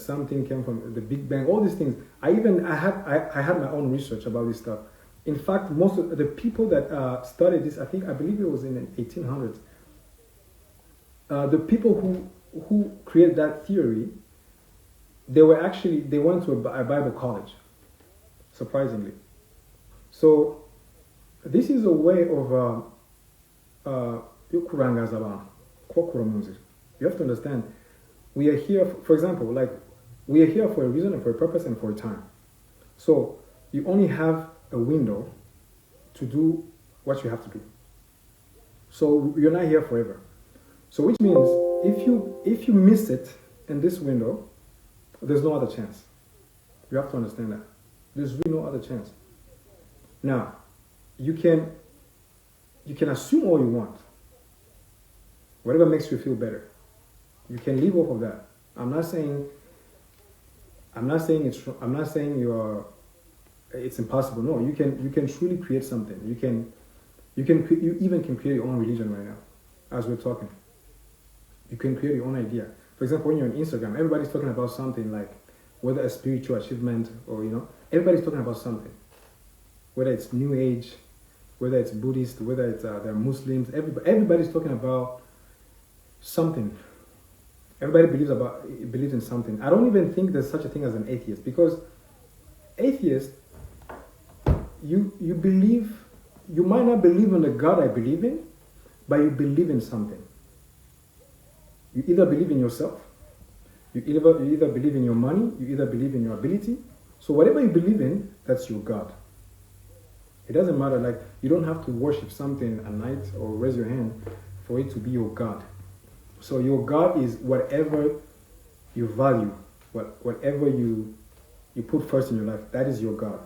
something came from the Big Bang, all these things. I had my own research about this stuff. In fact, most of the people that studied this, I believe it was in the 1800s. The people who created that theory, they went to a Bible college, surprisingly. So this is a way of kurangaza abantu, kwakura mu nzira. You have to understand, we are here, for example, like we are here for a reason and for a purpose and for a time. So you only have a window to do what you have to do. So you're not here forever. So which means if you miss it in this window, there's no other chance. You have to understand that. There's really no other chance. Now, you can assume all you want. Whatever makes you feel better. You can live off of that. I'm not saying it's impossible. No, you can truly create something. You even can create your own religion right now, as we're talking. You can create your own idea. For example, when you're on Instagram, everybody's talking about something, like whether a spiritual achievement or everybody's talking about something. Whether it's New Age, whether it's Buddhist, whether it's they're Muslims, everybody's talking about something. Everybody believes in something. I don't even think there's such a thing as an atheist, because atheist, you might not believe in the God I believe in, but you believe in something. You either believe in yourself, you either believe in your money, you either believe in your ability. So whatever you believe in, that's your God. It doesn't matter, like you don't have to worship something at night or raise your hand for it to be your God. So your God is whatever you value, whatever you put first in your life, that is your God.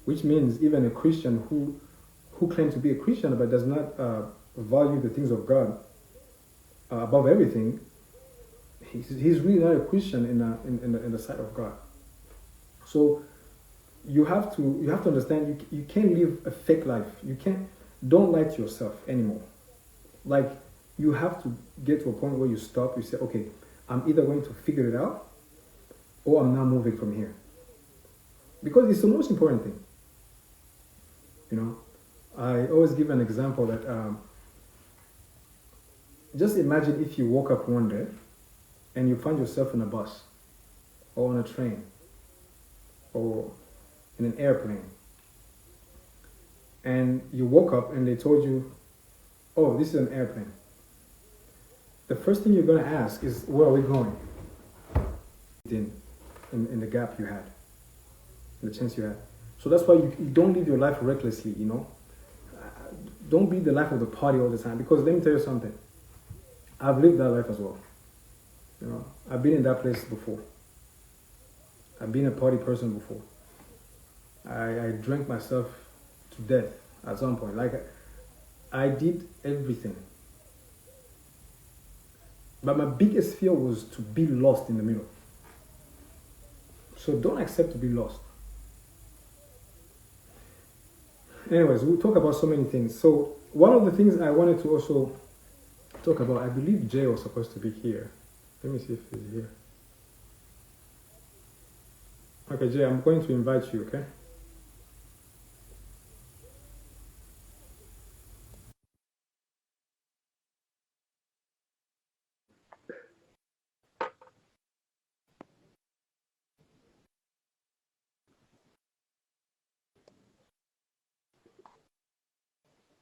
Which means even a Christian who claims to be a Christian but does not value the things of God above everything, he's really not a Christian in the sight of God. So you have to understand, you can't live a fake life. Don't lie to yourself anymore. Like, you have to get to a point where you stop. You say, okay, I'm either going to figure it out or I'm not moving from here. Because it's the most important thing. I always give an example that just imagine if you woke up one day and you find yourself in a bus or on a train or in an airplane, and you woke up and they told you, oh, this is an airplane. The first thing you're going to ask is, where are we going? In the gap you had, in the chance you had. So that's why you don't live your life recklessly, Don't be the life of the party all the time, because let me tell you something. I've lived that life as well. I've been in that place before. I've been a party person before. I drank myself to death at some point. Like, I did everything. But my biggest fear was to be lost in the middle. So don't accept to be lost. Anyways, we'll talk about so many things. So one of the things I wanted to also talk about, I believe Jay was supposed to be here. Let me see if he's here. Okay, Jay, I'm going to invite you, okay?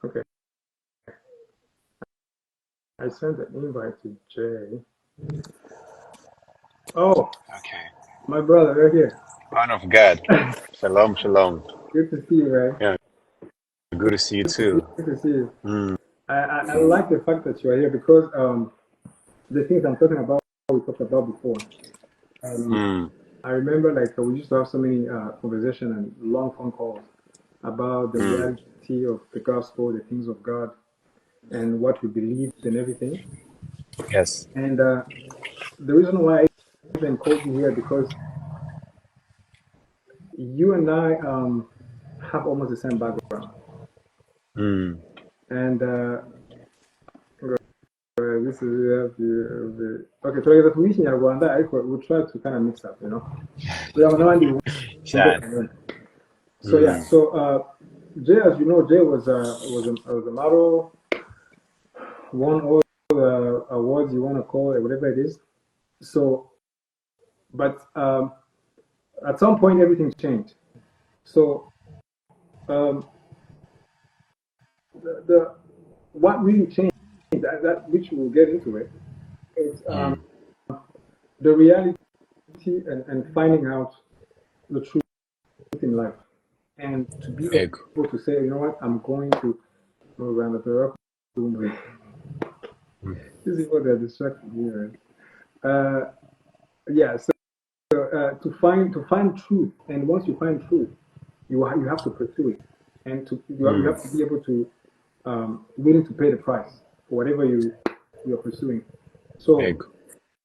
Okay. I sent an invite to Jay. Oh, Okay. my brother, right here. Man of God. Shalom, shalom. Good to see you, right? Yeah, good to see you too. Good to see you. Mm, I like the fact that you are here, because the things I'm talking about, we talked about before. mm, I remember, like, we used to have so many conversations and long phone calls about the mm. reality of the gospel, the things of God, and what we believed and everything. Yes. And the reason why I even called you here, because you and I have almost the same background. Mm, And we this is okay. Turageza ku Kinyarwanda ariko we try to kind of mix up, kugira ngo n'abandi bumve. cyane. So yeah, so Jay, as you know, Jay was a model, won all the awards you want to call it, whatever it is. So, but at some point everything changed. So the what really changed, that which we'll get into it, is the reality and finding out the truth in life, and to be able to say, you know what, I'm going to move around the rock. This is what they're distracting me, right? Yeah. So to find truth, and once you find truth, you have to pursue it, and you have to be able to willing to pay the price for whatever you're pursuing. So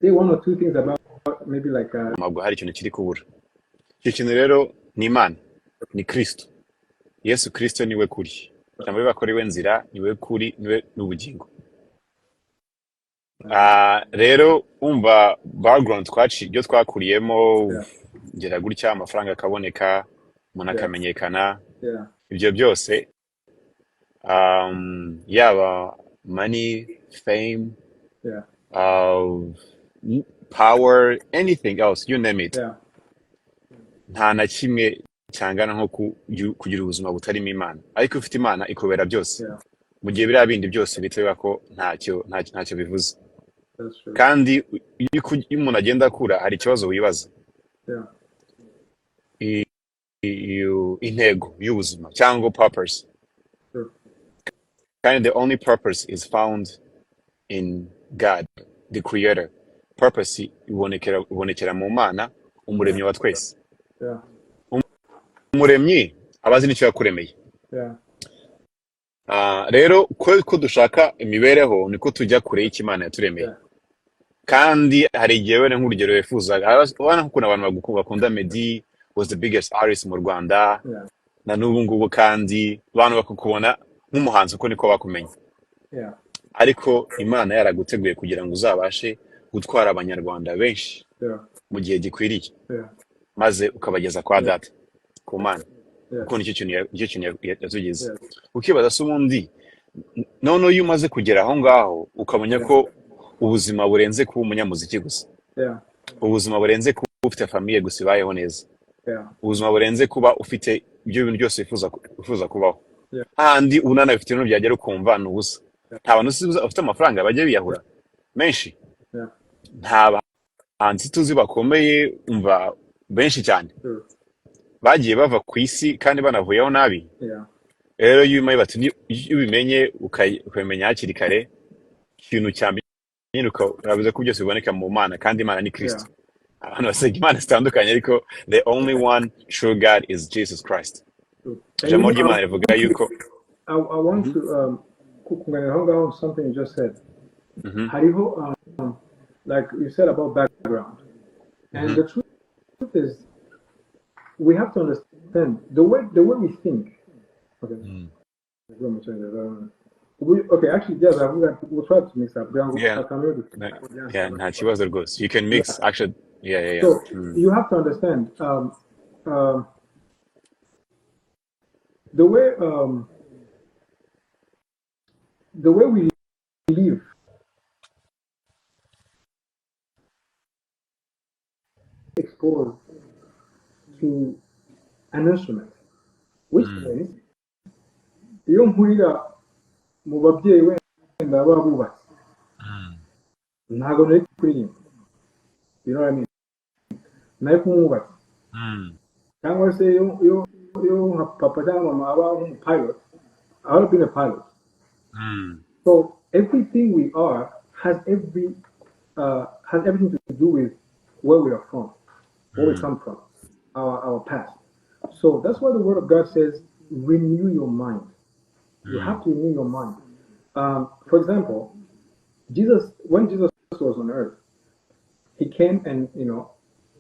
say one or two things about maybe like ntabwo hari ikintu kiri kubura. Icyo kintu rero ni Imana, ni Kristo. Yesu Kristo niwe kuri. Cyangwa bakora nzira, niwe kuri, niwe n'ubugingo. Rero umva background ibyo twakuriyemo, ngera gutya amafaranga akaboneka, umuntu akamenyekana, ibyo byose yaba money, fame, power, anything else, you name it. Nta na kimwe cyangana nko kugira ubuzima butarimo Imana. Ariko ufite Imana ikobera byose. Mu gihe biriya bindi byose bitewe ko ntacyo bivuze. Kandi iyo umuntu agenda akura hari ikibazo wibaza. Intego y'ubuzima cyangwa purpose. Kandi the only purpose is found in God, the creator. Purpose ibonekera mu Mana, umuremyi wa twese. Umuremyi abazi n'icyo yakuremeye. Rero ko dushaka imibereho niko tujya kure y'Imana yaturemeye. Kandi hari igihe wene nk'urugero wifuza, abana nk'ukuntu abantu bakunda Meddy was the biggest artist mu Rwanda, na n'ubu ngubu kandi abantu bakukubona nk'umuhanzi uko niko bakumenya. Ariko Imana yaraguteguye kugira ngo uzabashe gutwara abanyarwanda benshi mu gihe gikwiriye, maze ukabageza kwa data ku Mana. Kuko nicyo kintu yatugize. Ukibaza se ubundi none iyo umaze kugera aho ngaho ukamenya ko ubuzima burenze kuba umunyamuziki gusa, ubuzima burenze kuba ufite famille gusa ibayeho neza, ubuzima burenze kuba ufite ibyo bintu byose wifuza kubaho, handi unanabifite ibintu byagera ukumva n'ubusa. Nta bantu ufite amafaranga bajya biyahura menshi, nta bahanzi tuzi bakomeye umva benshi cyane bagiye bava ku isi kandi banavuyeho nabi. Rero iyo ubimenye ukabimenya hakiri kare, ikintu cyambere urabize ko byose biboneka mu Mana, kandi Imana ni Kristo. Abantu basenga Imana zitandukanye ariko the only one true God is Jesus Christ. Ijambo ry'Imana rivuga yuko I want to kukunganira aho ngaho something you just said. Hariho like you said about background, and the truth is we have to understand the way we think. Okay. Okay, actually, yes, we'll try to mix up. Yeah, nta kibazo rwose. You can mix, actually. Yeah. So you have to understand the way we live exposed to an instrument, which means iyo mpurira mu babyeyi wenda babubatse ntabwo nari kuririmba, you know what I mean, nari kumwubatse, cyangwa se iyo nka papa cyangwa mama aba nk'umupilot, I would have been a pilot. So everything we are has everything to do with where we are from, where we come from, our past. So that's why the Word of God says, renew your mind. You have to renew your mind. For example, when Jesus was on earth, he came and,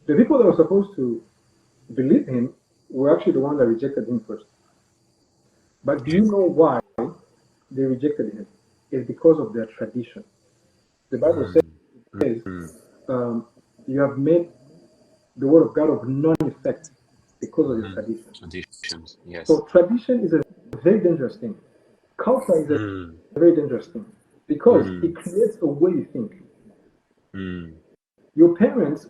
the people that were supposed to believe him were actually the ones that rejected him first. But do you know why they rejected him? It's because of their tradition. The Bible Mm. says, Mm. you have made the word of God of none effect because of your Mm. tradition. Traditions. Yes. So tradition is a very dangerous thing. Culture is a Mm. very dangerous thing because Mm. it creates a way you think. Mm. Your parents,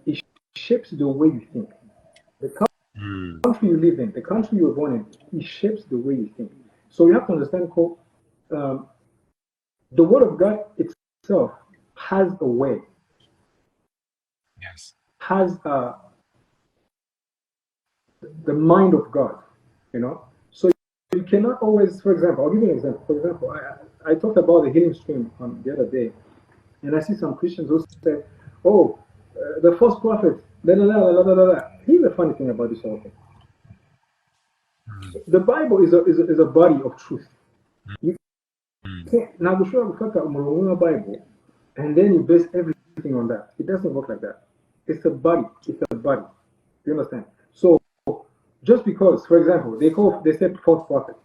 it shapes the way you think. The Mm. country you live in, the country you were born in, it shapes the way you think. So you have to understand, um, the Word of God itself has a way, Yes. has the mind of God, So you cannot always, for example, I'll give you an example. For example, I talked about the healing stream the other day, and I see some Christians who say, "Oh, the false prophet." Da, da, da, da, da, da, da. Here's the funny thing about this whole thing: Mm. the Bible is a body of truth. You Mm. can't now the sure Bible, and then you base everything on that. It doesn't work like that. It's a body. It's a body. You understand? So just because, for example, they said false prophet.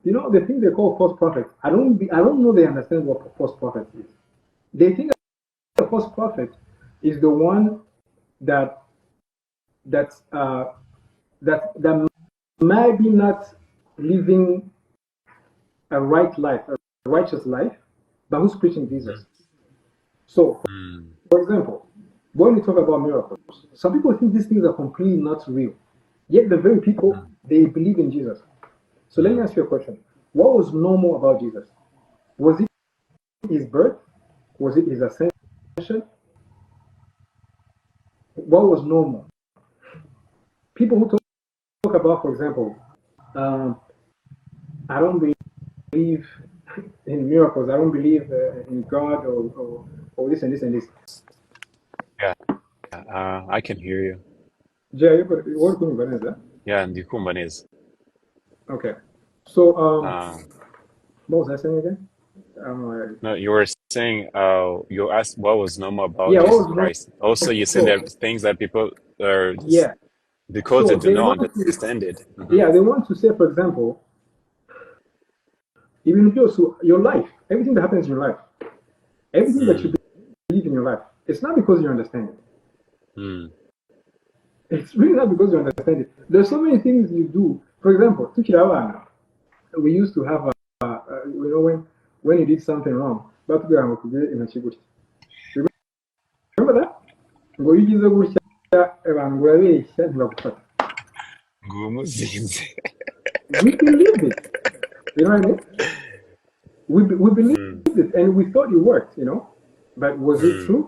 The thing they call false prophet. I don't know they understand what false prophet is. They think a false prophet is the one that that uh, that might be not living a right life, a righteous life, but who's preaching Jesus. So, Mm. for example, when we talk about miracles, some people think these things are completely not real. Yet the very people Mm. they believe in Jesus. So let me Mm. ask you a question. What was normal about Jesus? Was it his birth? Was it his ascension? What was normal? People who talk about, for example, um, I don't believe in miracles. I don't believe in God or this and this and this. Yeah. I can hear you. Jay, what do you mean by that? Yeah, ndikumva neza. Okay. So, Uh, what was I saying again? Um, no, you were saying, you asked what was normal about yeah, what Jesus was normal? Christ. Also, you said there So, are things that people are just yeah. because they So do they not want to, understand it. Hmm. yeah, they want to say, for example, even so your life, everything that happens in your life, everything that you Mm. believe in your life, it's not because you understand it. Mm. It's really not because you understand it. There's so many things you do. For example, we used to have when you did something wrong, but remember that? Ngo iyo ugize gutya abantu urabeshya ntibagufata. Ngumuzinze. We believed it. You know what I mean? We believed Mm. it and we thought it worked, But was it Mm. true?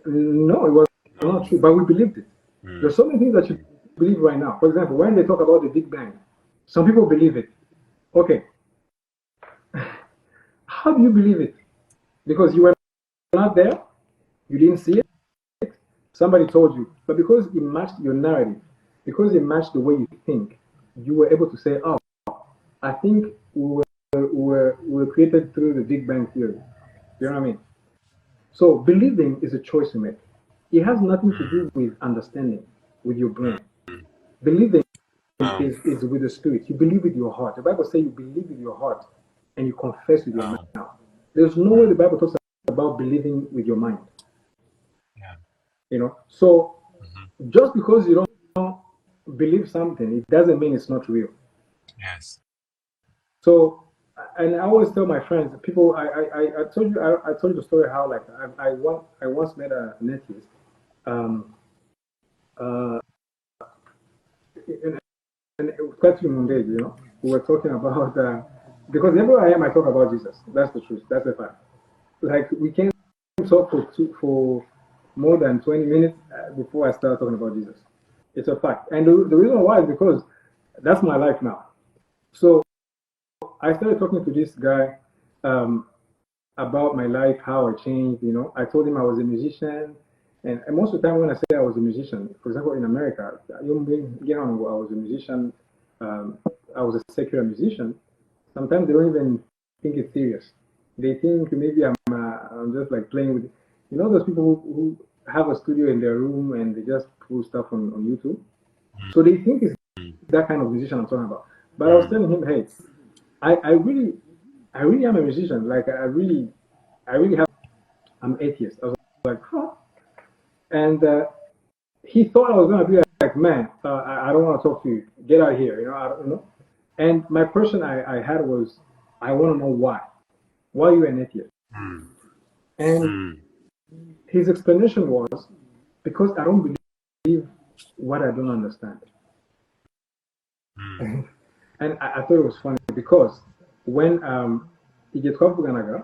No, it was No. not true, but we believed it. Mm. There's so many things that you believe right now. For example, when they talk about the Big Bang, some people believe it. Okay, how do you believe it? Because you were not there, you didn't see it, somebody told you. But because it matched your narrative, because it matched the way you think, you were able to say, oh, I think we were created through the Big Bang Theory. You know what I mean? So believing is a choice you make. It has nothing to do with understanding, with your brain. Believing Um, is with the spirit. You believe with your heart. The Bible says you believe with your heart and you confess with your um, mouth. There's no way the mm. Bible talks about believing with your mind. Yeah. So Hmm. just because you don't believe something, it doesn't mean it's not real. Yes. So, and I always tell my friends, people, I told you the story how like I once met an atheist, um, uh, and, and it was quite Monday, we were talking about because everywhere I am, I talk about Jesus. That's the truth. That's the fact. Like we can't talk for more than 20 minutes before I start talking about Jesus. It's a fact, and the reason why is because that's my life now. So I started talking to this guy um, about my life, how I changed. I told him I was a musician, and most of the time when I say I was a musician, for example, in America, I was a musician. Um, I was a secular musician. Sometimes they don't even think it's serious. They think maybe I'm just like playing with, those people who have a studio in their room and they just put stuff on YouTube. So they think it's Mm. that kind of musician I'm talking about. But I was Mm. telling him, hey, I really I really am a musician. Like I really have. I'm atheist. I was like, huh? And he thought I was gonna be like, man, I don't want to talk to you. Get out of here. You know, I don't you know. And my question I had was, I want to know why. Why are you an atheist? And his explanation was, because I don't believe what I don't understand. And I thought it was funny because when igihe twavuganaga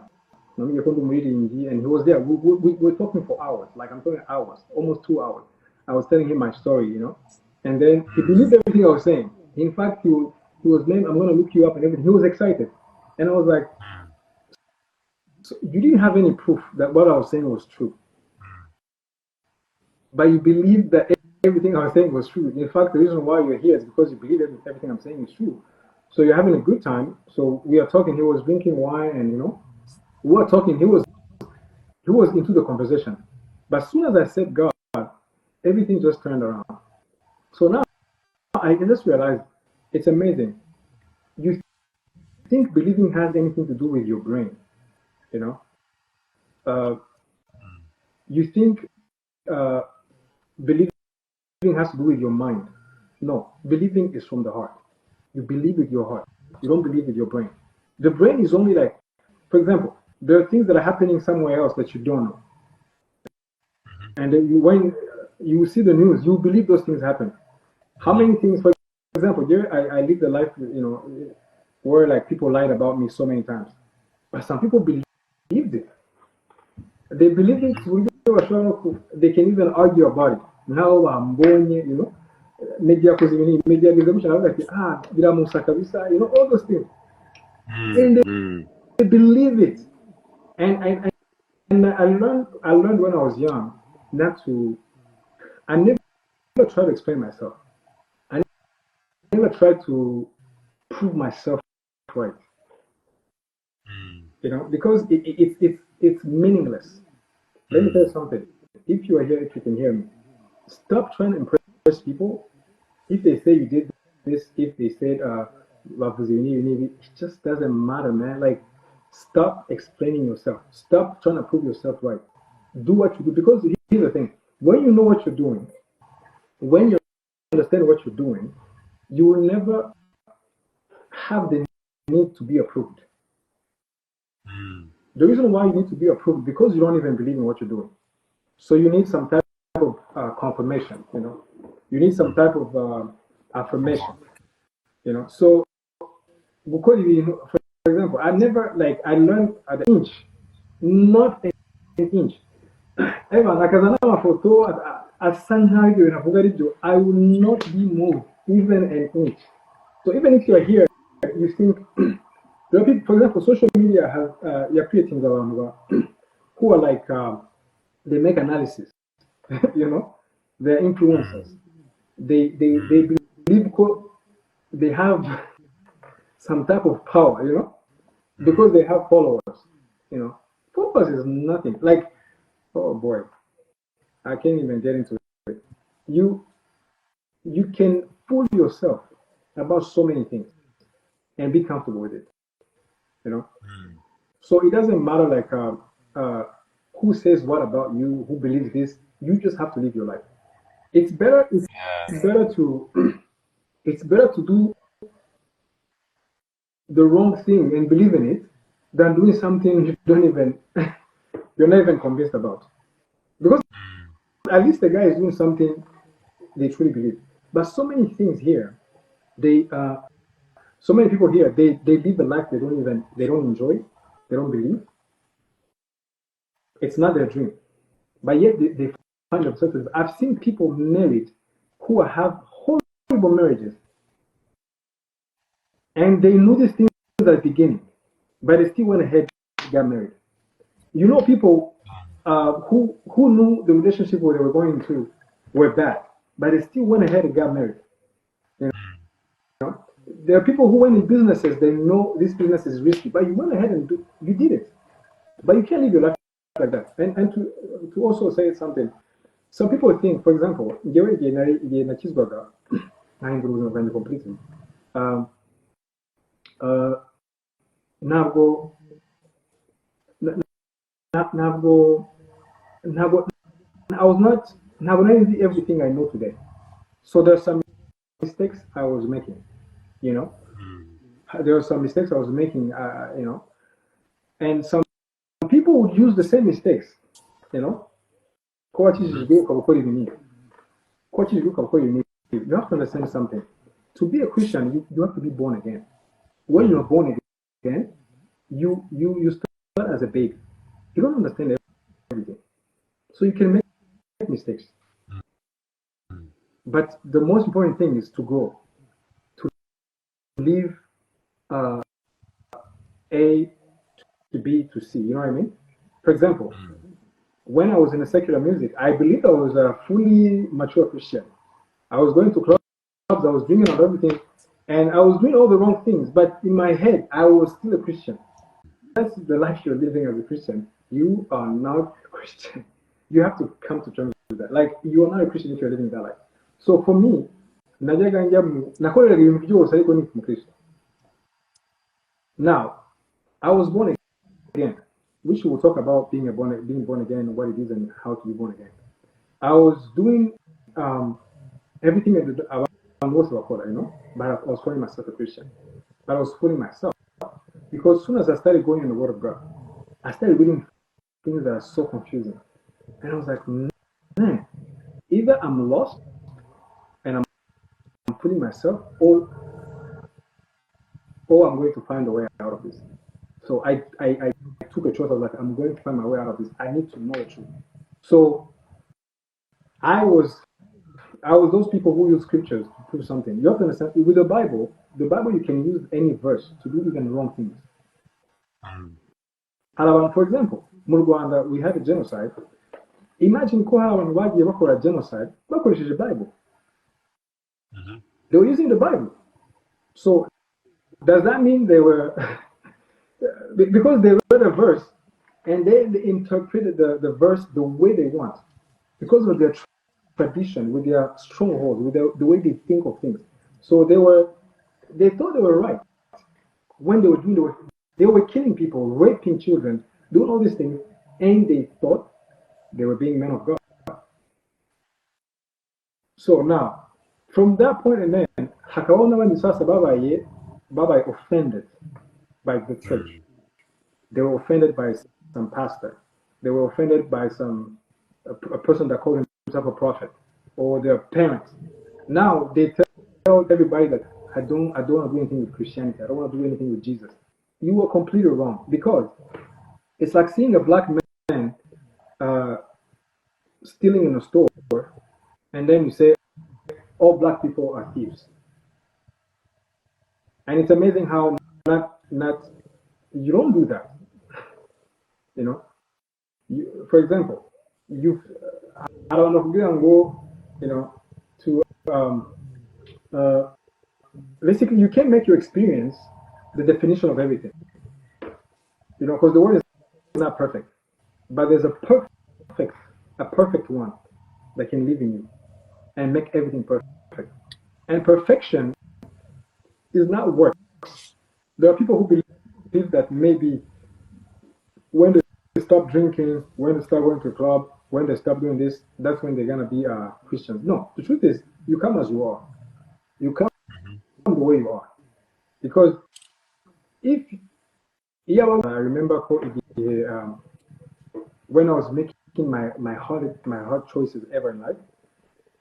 namenye ko ndi umuririmbyi and he was there we were talking for hours, like I'm talking hours, almost 2 hours. I was telling him my story, you know, and then he believed everything I was saying. In fact, he was named, I'm going to look you up and everything. He was excited, and I was like, so you didn't have any proof that what I was saying was true, but you believed that everything I was saying was true. In fact, the reason why you're here is because you believe everything I'm saying is true. So you're having a good time. So we are talking. He was drinking wine, and you know, we were talking. He was into the conversation. But as soon as I said God, everything just turned around. So now I just realized it's amazing. You think believing has anything to do with your brain, you know? You think believing has to do with your mind. No, believing is from the heart. You believe with your heart. You don't believe with your brain. The brain is only like, for example, there are things that are happening somewhere else that you don't know. And then when you see the news, you believe those things happen. How many things, for example, I lived a life, you know, where like people lied about me so many times. But some people believed it. They believe it. They can even argue about it. Now I'm born, you know. Media you know, all those things. And they believe it. And I learned when I was young not to. I never tried to explain myself. I never tried to prove myself right. You know, because it's meaningless. Let me tell you something. If you are here, if you can hear me, stop trying to impress people. If they say you did this, if they said avuze, it just doesn't matter, man. Like, stop explaining yourself. Stop trying to prove yourself right. Do what you do, because here's the thing: when you know what you're doing, when you understand what you're doing, you will never have the need to be approved. The reason why you need to be approved because you don't even believe in what you're doing. So you need some type of confirmation, you know. You need some type of affirmation, you know. So, because for example, I learned at an inch, not an inch. Evan, akazana photo at Sanhayo, I will not be moved even an inch. So even if you're here, you think there are people, for example, social media has you're creating around who are like they make analysis, you know, they're influencers. They believe they have some type of power, you know, because they have followers, you know. Followers is nothing. Like, oh boy, I can't even get into it. You can fool yourself about so many things and be comfortable with it, you know. So it doesn't matter like who says what about you, who believes this. You just have to live your life. It's better. It's better to it's better to do the wrong thing and believe in it than doing something you don't even you're not even convinced about. Because at least the guy is doing something they truly believe. But so many things here, so many people here, they live a life they don't enjoy, they don't believe. It's not their dream. But yet they find themselves. I've seen people married who have horrible marriages. And they knew these things at the beginning, but they still went ahead and got married. You know, people who knew the relationship where they were going into were bad, but they still went ahead and got married. You know? There are people who went in businesses, they know this business is risky, but you went ahead and you did it. But you can't live your life like that. And to also say something, some people think, for example, ntabwo na- ntabwo ntabwo I was not ntabwo nari nzi everything I know today. So there's some mistakes I was making, you know. There were some mistakes I was making, you know, and some people would use the same mistakes, you know. Ko wakijijwe ukaba ukora ibi n'ibi. Ko wakijijwe ukaba ukora ibi n'ibi. You have to understand something. To be a Christian, you have to be born again. When you're born again, you start as a baby. You don't understand everything, so you can make mistakes. But the most important thing is to grow, to leave A to B to C. You know what I mean? For example, when I was in the secular music, I believed I was a fully mature Christian. I was going to clubs, I was drinking and everything, and I was doing all the wrong things. But in my head, I was still a Christian. That's the life you're living as a Christian. You are not a Christian. You have to come to terms with that. Like, you are not a Christian if you're living that life. So for me, nakoreraga ibintu byose ariko ni umukristo. Now, I was born again, which we'll talk about being born again, what it is, and how to be born again. I was doing everything around most of our you know, but I was calling myself a Christian. But I was fooling myself because as soon as I started going in the Word of God, I started reading things that are so confusing, and I was like, man, either I'm lost and I'm fooling myself, or I'm going to find a way out of this. So I took a choice. I was like, I'm going to find my way out of this. I need to know the truth. So I was those people who use scriptures to prove something. You have to understand, with the Bible you can use any verse to do even wrong things. For example, in Rwanda, we had a genocide. Imagine ko hari abantu bagiye bakora genocide bakoresheje the Bible. They were using the Bible. So does that mean they were because they read a verse and they interpreted the verse the way they want because of their tradition, with their strongholds, with the way they think of things. So they thought they were right when they were doing they were killing people, raping children, doing all these things, and they thought they were being men of God. So now, from that point and then, hakabaho n'abandi sasa babaye offended by the church. They were offended by some pastor. They were offended by a person that called himself a prophet, or their parents. Now they tell everybody that I don't want to do anything with Christianity. I don't want to do anything with Jesus. You are completely wrong, because it's like seeing a black man stealing in a store, and then you say all black people are thieves. And it's amazing how not you don't do that. You know, for example, I don't know, you know, to basically you can make your experience the definition of everything. You know, because the world is not perfect, but there's a perfect one that can live in you and make everything perfect. And perfection is not work. There are people who believe that maybe when they stop drinking, when they start going to a club, when they stop doing this, that's when they're gonna be Christians. No, the truth is, you come as you are. You come the way you are. Because if I remember when I was making my hard choices ever in life,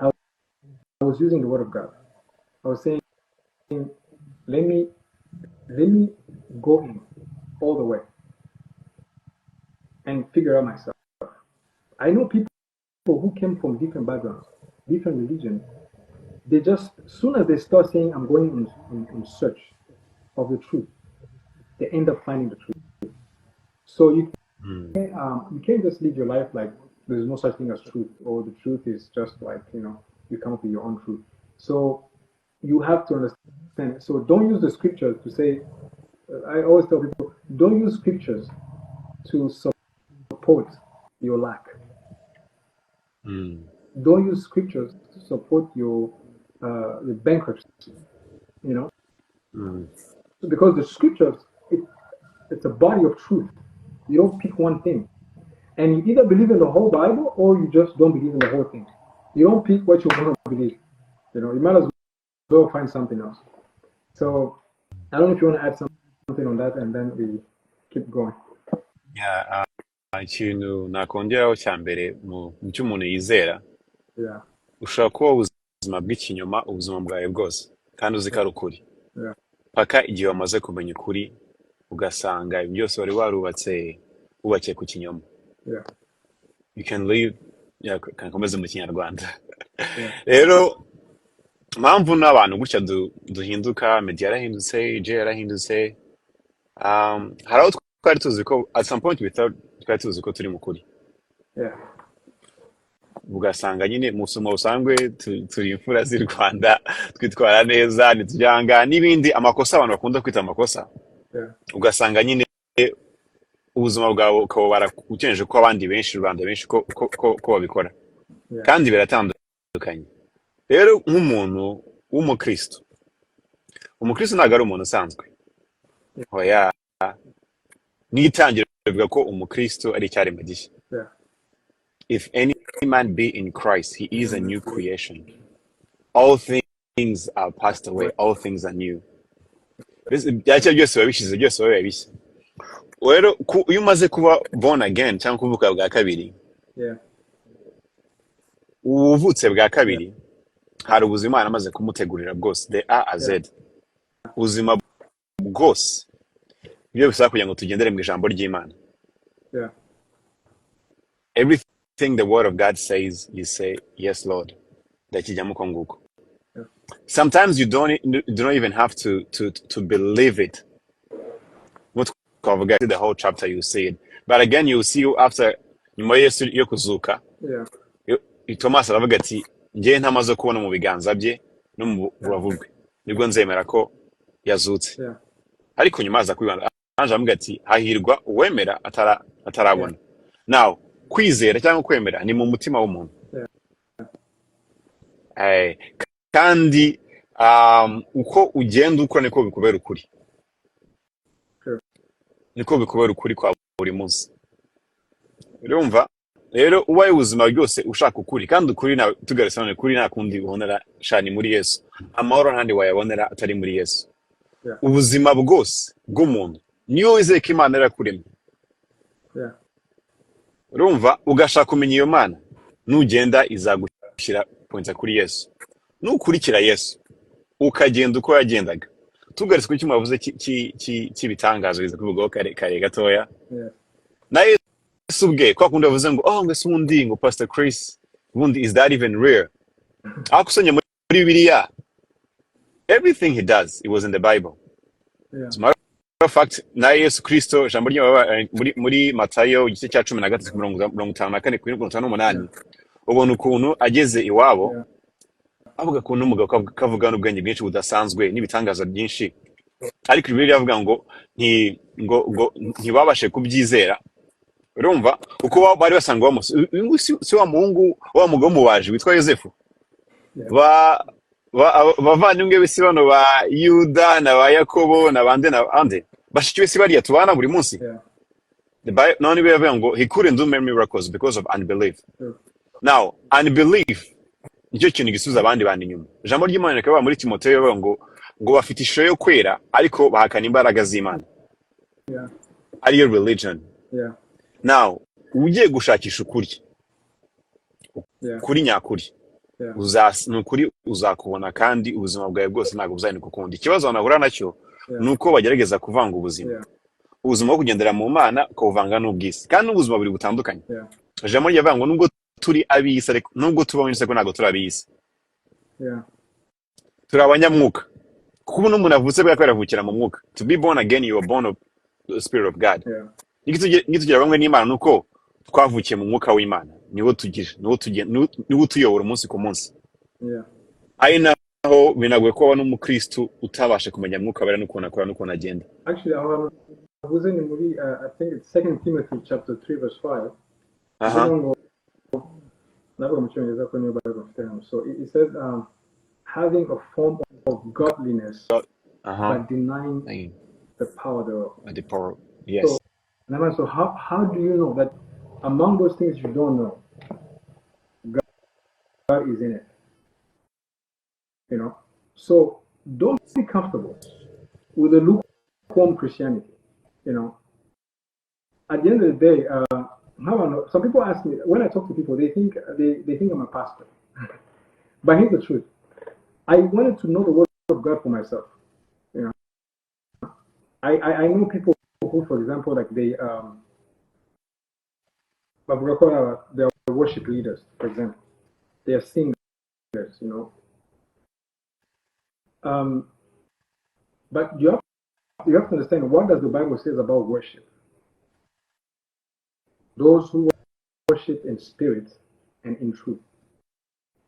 I was using the Word of God. I was saying, let me go in all the way and figure out myself. I know people who came from different backgrounds, different religions. They just, as soon as they start saying, I'm going in search of the truth, they end up finding the truth. So you can't just live your life like there's no such thing as truth, or the truth is just like, you know, you come up with your own truth. So you have to understand. So don't use the scriptures to say, I always tell people, don't use scriptures to support your lack. Don't use scriptures to support your bankruptcy, you know, because the scriptures, it's a body of truth. You don't pick one thing, and you either believe in the whole Bible or you just don't believe in the whole thing. You don't pick what you want to believe. You might as well find something else. So I don't know if you want to add something on that, and then we keep going. Yeah, ikintu nakongeraho cya mbere mu cyo umuntu yizera, Yeah, ushobora kuba ubuzima bw'ikinyoma ubuzima bwawe bwose kandi uzi ko ari ukuri, yeah, paka igihe wamaze kumenya ukuri ugasanga ibyo byose wari wubakiye ku kinyoma. yeah, You can live, kankomeze mu kinyarwanda. yeah, Rero impamvu n'abantu gutya duhinduka, Meddy yarahindutse, Jay yarahindutse, hari aho twari tuzi ko at some point twari tuzi ko turi mu kuri, yeah, ugasanga nyine mu buzima busanzwe turi imfura z'i Rwanda, twitwara neza, ntitujyanga n'ibindi amakosa abantu bakunda kwita amakosa, yeah, ugasanga nyine ubuzima bwawe ukaba barakukenje ko abandi benshi, Rwanda benshi ko babikora, yeah, kandi biratandukanye. Rero nk'umuntu w'umukristo, umukristo ntabwo ari umuntu usanzwe, oya, n'itangiro bivuga ko umukristo ari icyaremwe gishya. yeah, If any man be in Christ, he is a new creation. All things are passed away, all things are new. Byacyo byose biba bishize, byose biba bishya. Rero iyo umaze kuba born again cyangwa kuvuka bwa kabiri, yeah, ubuvutse bwa kabiri, hari ubuzima Imana amaze kumutegurira bwose, the A a Z. Ubuzima bwose ibyo bisaba kugira ngo tugendere mu ijambo ry'Imana. yeah, Everything the word of God says, you say, yes, Lord. Ndakijyamo uko nguko. yeah, Sometimes you don't even have to believe it. What cover the whole chapter, you see it. But again, you see after nyuma Yesu yo kuzuka, yeah, Thomas aravuga ati, njye ntamaze kubona mu biganza bye no mu rubavu rwe, nibwo nzemera ko yazutse. yeah, Ariko nyuma aza kwibanda, anje avuga ati, hahirwa uwemera atarabona. Now, kwizera cyangwa kwemera ni mu mutima w'umuntu. Kandi uko ugenda ukora niko bikubera ukuri, niko bikubera ukuri kwa buri munsi. Urumva rero ubaye ubuzima bwose ushaka ukuri, kandi ukuri tugarisana ukuri nta kundi ubonera shani muri Yesu, amahoro ntandi wayabonera atari muri Yesu. Ubuzima bwose bw'umuntu niyo wizeye ko Imana yarakuremye, urumva ugashaka kumenya iyo Mana, nugenda izagushyira pointa kuri Yesu, nukurikira Yesu ukagenda uko yagendaga. Tugaritse ku cyuma bavuze cy'ibitangazo biza kuvugaho kare gatoya, na Yesu ubwe kwa kundi bavuze ngo ngo sundi ngo Pastor Chris bundi, is that even real? Akusonye muri Bibiliya, everything he does, it was in the Bible. As a matter of fact, na Yesu Kristo jambo muri Matayo igice cya 13:54-58, ubona ukuntu ageze iwabo, avuga ukuntu umugabo kavuga n'ubwenge bwinshi budasanzwe n'ibitangaza byinshi, ariko Bibiliya avuga ngo ntibabashe kubyizera. Urumva uko bari basanga si wa muhungu wa mugabo mubaje witwa Yosefu, bavandimwe b'isi bano ba Yuda na ba Yakobo na bande bashikiwe si bariya tubana buri munsi. None bivuga ngo he couldn't do many miracles because of unbelief. Now unbelief nicyo kintu gisubiza abandi bandi inyuma. Ijambo ry'Imana rikaba muri Timoteyo bavuga ngo bafite ishusho yo kwera ariko bahakana imbaraga z'Imana, ariyo religion. Now ugiye gushakisha ukuri, kuri nyakuri, nukuri uzakubona, kandi ubuzima bwawe bwose ntabwo buzahinduka ukundi. Ikibazo wanahura nacyo nuko bagerageza kuvanga ubuzima bwo kugendera mu Mana ukavanga n'ubwisi, kandi ubuzima buri butandukanye. Ijambo ryavuga ngo nubwo turi ab'isi, ariko nubwo tuba mu isi ariko ntabwo turi ab'isi, turi abanyamwuka, kuko n'umuntu avutse bwa yaravukira mu mwuka. To be born again, you are born of the Spirit of God. Nigitugira bamwe n'Imana nuko twavukiye mu mwuka w'Imana, niwo utuyobora umunsi ku munsi. Ari naho binagoye ko abana n'umukristo utabashe kumenya mwuka bara n'ukuntu akora n'ukuntu agenda. Actually, avuze ni muri I think it's 2 Timothy chapter 3 verse 5. So it says having a form of godliness but denying the power thereof. Yes. So, so how do you know that among those things you don't know, God is in it? You know, so don't be comfortable with a lukewarm Christianity. You know, at the end of the day, how I know? Some people ask me when I talk to people, they think I'm a pastor. But here's the truth: I wanted to know the word of God for myself. You know, I know people who, for example, like they are worship leaders, for example. They are singers, you know. Um, but you have to understand what does the Bible says about worship. Those who worship in spirit and in truth.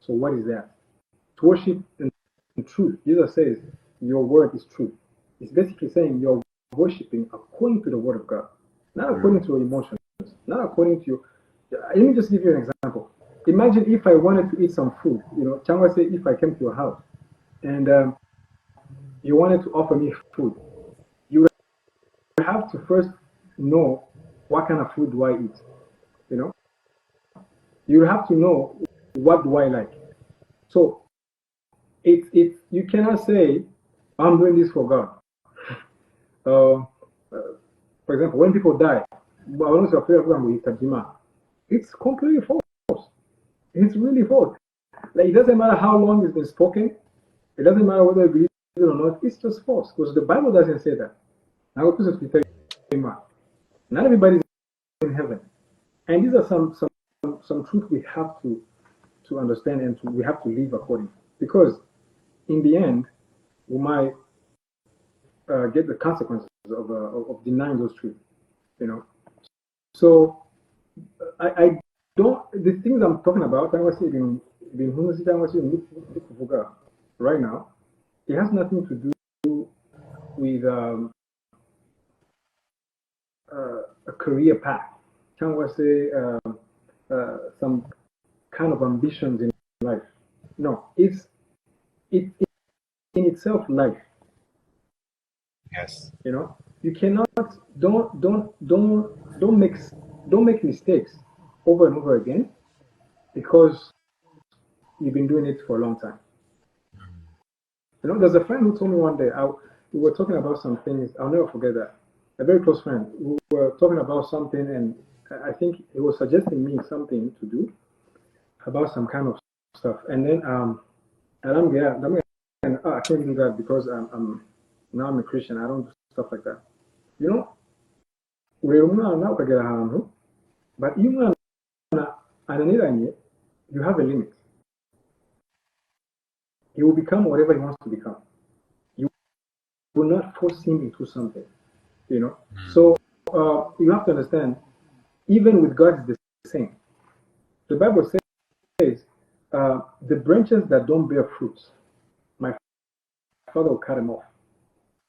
So what is that? To worship in truth. Jesus says, your word is truth. It's basically saying you're worshiping according to the word of God, not according to your emotions, not according to your. Let me just give you an example. Imagine if I wanted to eat some food, you know, Changwa say if I came to your house and you wanted to offer me food, you would have to first know what kind of food do I eat, you know? You have to know what do I like. So you cannot say I'm doing this for God. Uh, for example, when people die, it's completely false. It's really false. Like it doesn't matter how long it's been spoken. It doesn't matter whether you believe it or not. It's just false because the Bible doesn't say that. Now, not everybody's in heaven, and these are some truth we have to understand and we have to live according. Because in the end, we might get the consequences of denying those truths. You know. So I don't the things I'm talking about. Right now, it has nothing to do with a career path. Can we say some kind of ambitions in life? No, it's in itself life. Yes. You know, you cannot don't make don't make mistakes over and over again because you've been doing it for a long time. You know, there's a friend who told me one day, we were talking about some things, I'll never forget that. A very close friend. We were talking about something, and I think he was suggesting me something to do about some kind of stuff. And then, and I can't do that because now I'm a Christian. I don't do stuff like that. You know, but you have a limit. He will become whatever he wants to become. You will not force him into something. You know, so you have to understand. Even with God, it's the same. The Bible says, the branches that don't bear fruits, my Father will cut them off.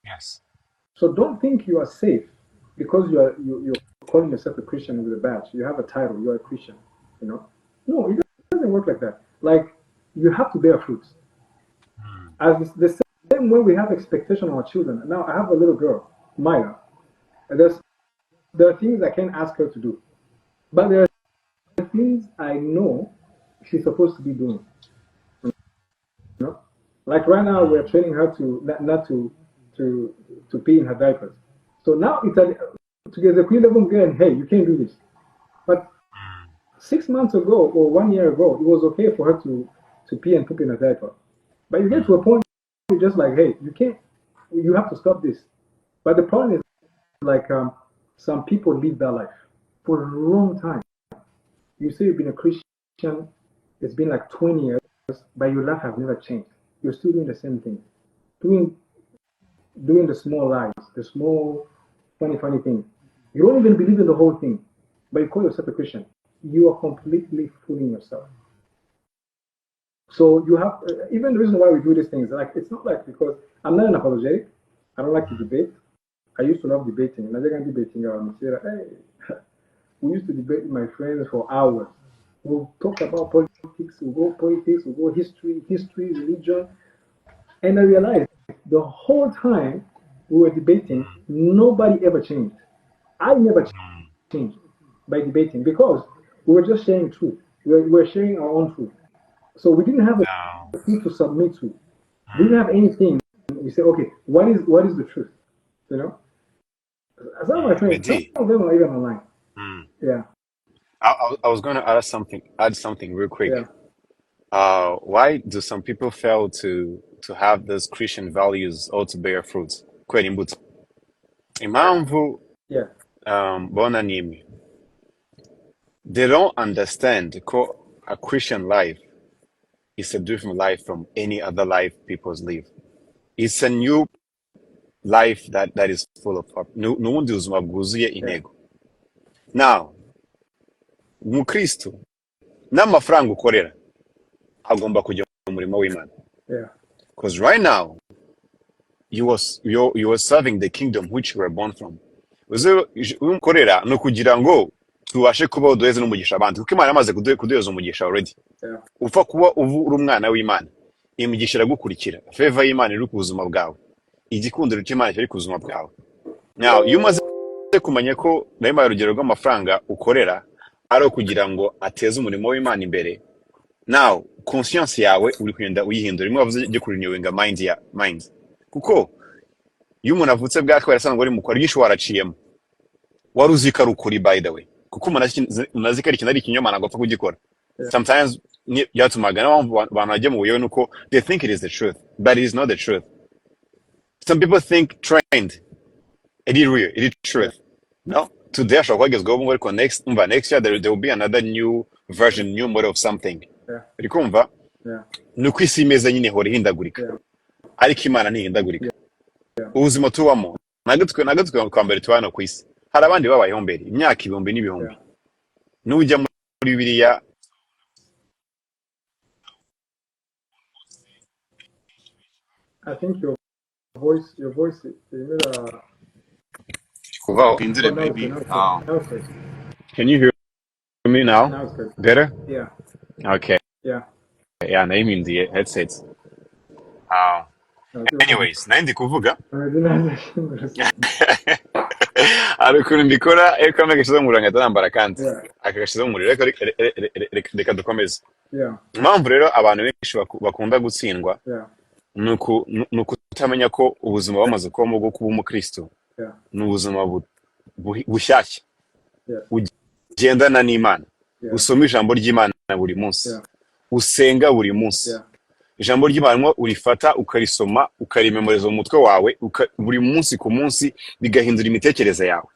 Yes. So don't think you are safe because you're calling yourself a Christian with a badge. You have a title. You're a Christian. You know, no, it doesn't work like that. Like you have to bear fruits. As the same way we have expectation on our children. Now I have a little girl, Maya. And there are things I can't ask her to do, but there are things I know she's supposed to be doing. You know, like right now we're training her to not to pee in her diapers. So now it's to get the queen level girl, hey, you can't do this. But 6 months ago or 1 year ago, it was okay for her to pee and poop in a diaper. But you get to a point you're just like, hey, you can't, you have to stop this. But the problem is like some people live that life for a long time. You say you've been a Christian, it's been like 20 years, but your life has never changed. You're still doing the same thing, doing the small lies, the small funny things. You don't even believe in the whole thing, but you call yourself a Christian. You are completely fooling yourself. So you have even the reason why we do these things. Like it's not like because I'm not an apologetic. I don't like to debate. I used to love debating. Hey, we used to debate with my friends for hours. We'll talk about politics, we'll go history, religion. And I realized the whole time we were debating, nobody ever changed. I never changed by debating because we were just sharing truth. We were sharing our own truth. So we didn't have a No. thing to submit to. We didn't have anything. We say, okay, what is the truth? You know? Some of my friends, some Meddy. of them are even online. Mm. Yeah, I was going to add something real yeah, quick. Why do some people fail to have those Christian values or to bear fruit? Kweli imbuto. Impamvu yeah, bona nimwe. They don't understand a Christian life is a different life from any other life people's live. It's a new life that is full of n'ubundi buzima bwuzuye yeah, intego. Now, umukristo n'amafaranga ukorera agomba kujya mu murimo w'Imana. yeah, Because right now, you are serving the kingdom which you were born from. Uze umukorera no kugira ngo tubashe kubaho duheze n'umugisha abandi kuko Imana yamaze kuduheza umugisha already. yeah, Upfa kuba uri umwana w'Imana, imigisha iragukurikira, favor y'Imana iri ku buzima bwawe, igikundiro cy'Imana kiri ku buzima bwawe. Now, iyo umaze kumenya ko nayo urugero rw'amafaranga ukorera ari kugira ngo ateze umurimo w'Imana imbere, now conscience yawe uri kugenda uyihindura. Rimwe bavuze ryo kurenewinga mind, kuko iyo umuntu avutse bwa kabiri asanga ari mukora ryinshi waraciyemo, wari uzi ko ari ukuri by the way, kuko umuntu azi ko ari ikintu ari ikinyoma ntabwo apfa kugikora. yeah, Sometimes byatumaga n'abantu bajya mu buyobe nuko they think it is the truth but it is not the truth. Some people think trained it is real, it is yeah, truth. No, today ashobora kwagezwaho ngo ariko next year there will be another new version, new model of something. yeah, Uri kumva? yeah, Nuko isi imeze nyine ihora ihindagurika, yeah, ariko Imana ntihindagurika. yeah, Ubuzima tubamo ntabwo twa mbere tubana ku isi, hari abandi babayeho mbere imyaka ibihumbi n'ibihumbi. yeah. Nujya muri Bibiliya I think your voice is kuvaho indire now it's maybe. good, now it's good, now it's good, Can you hear me now? now it's good. Better? Yeah, Okay. yeah. Yeah, nayimindiye headsets. Uh, anyways, nari ndi kuvuga hari ukuntu mbikora ariko kamwe gashize mu nguranga atarambara kandi yeah, akagashize mu muriro reka dukomeze. yeah, Impamvu rero abantu benshi bakunda gutsindwa yeah, ni ukutamenya ko ubuzima bamaze kubamo bwo kuba umukristo yeah, ni ubuzima bushyashya yeah, ugendana n'Imana, yeah, usoma ijambo ry'Imana buri munsi, yeah, usenga buri munsi. yeah, Ijambo ry'Imana urifata ukarisoma ukarimemoriza mu mutwe wawe buri munsi ku munsi, bigahindura imitekerereze yawe.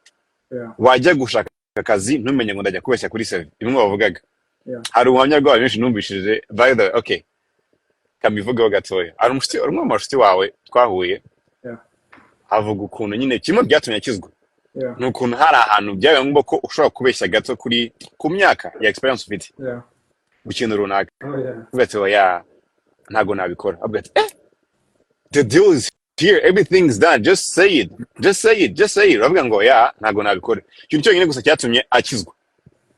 yeah, Wajya gushaka akazi ntumenye ngo ndajya kubeshya kuri CV, bimwe bavugaga. yeah, Hari ubuhamya bw'abantu benshi numvishije, by the way, okay, kamivugaho gatoya. Hari umwe mu bashuti wawe twahuye, yeah, avuga ukuntu nyine kimwe byatumye akizwa yeah, ni ukuntu hari ahantu byabaye ngombwa ko ushobora kubeshya gato ku myaka ya experience ufite yeah. mu kintu runaka. Oh yeah, Avuga ati oya ntago nabikora. Avuga ati the deal is here, everything's done, just say it, just say it, just say it. Avuga ngo oya ntago nabikora. Ikintu cyonyine gusa cyatumye akizwa.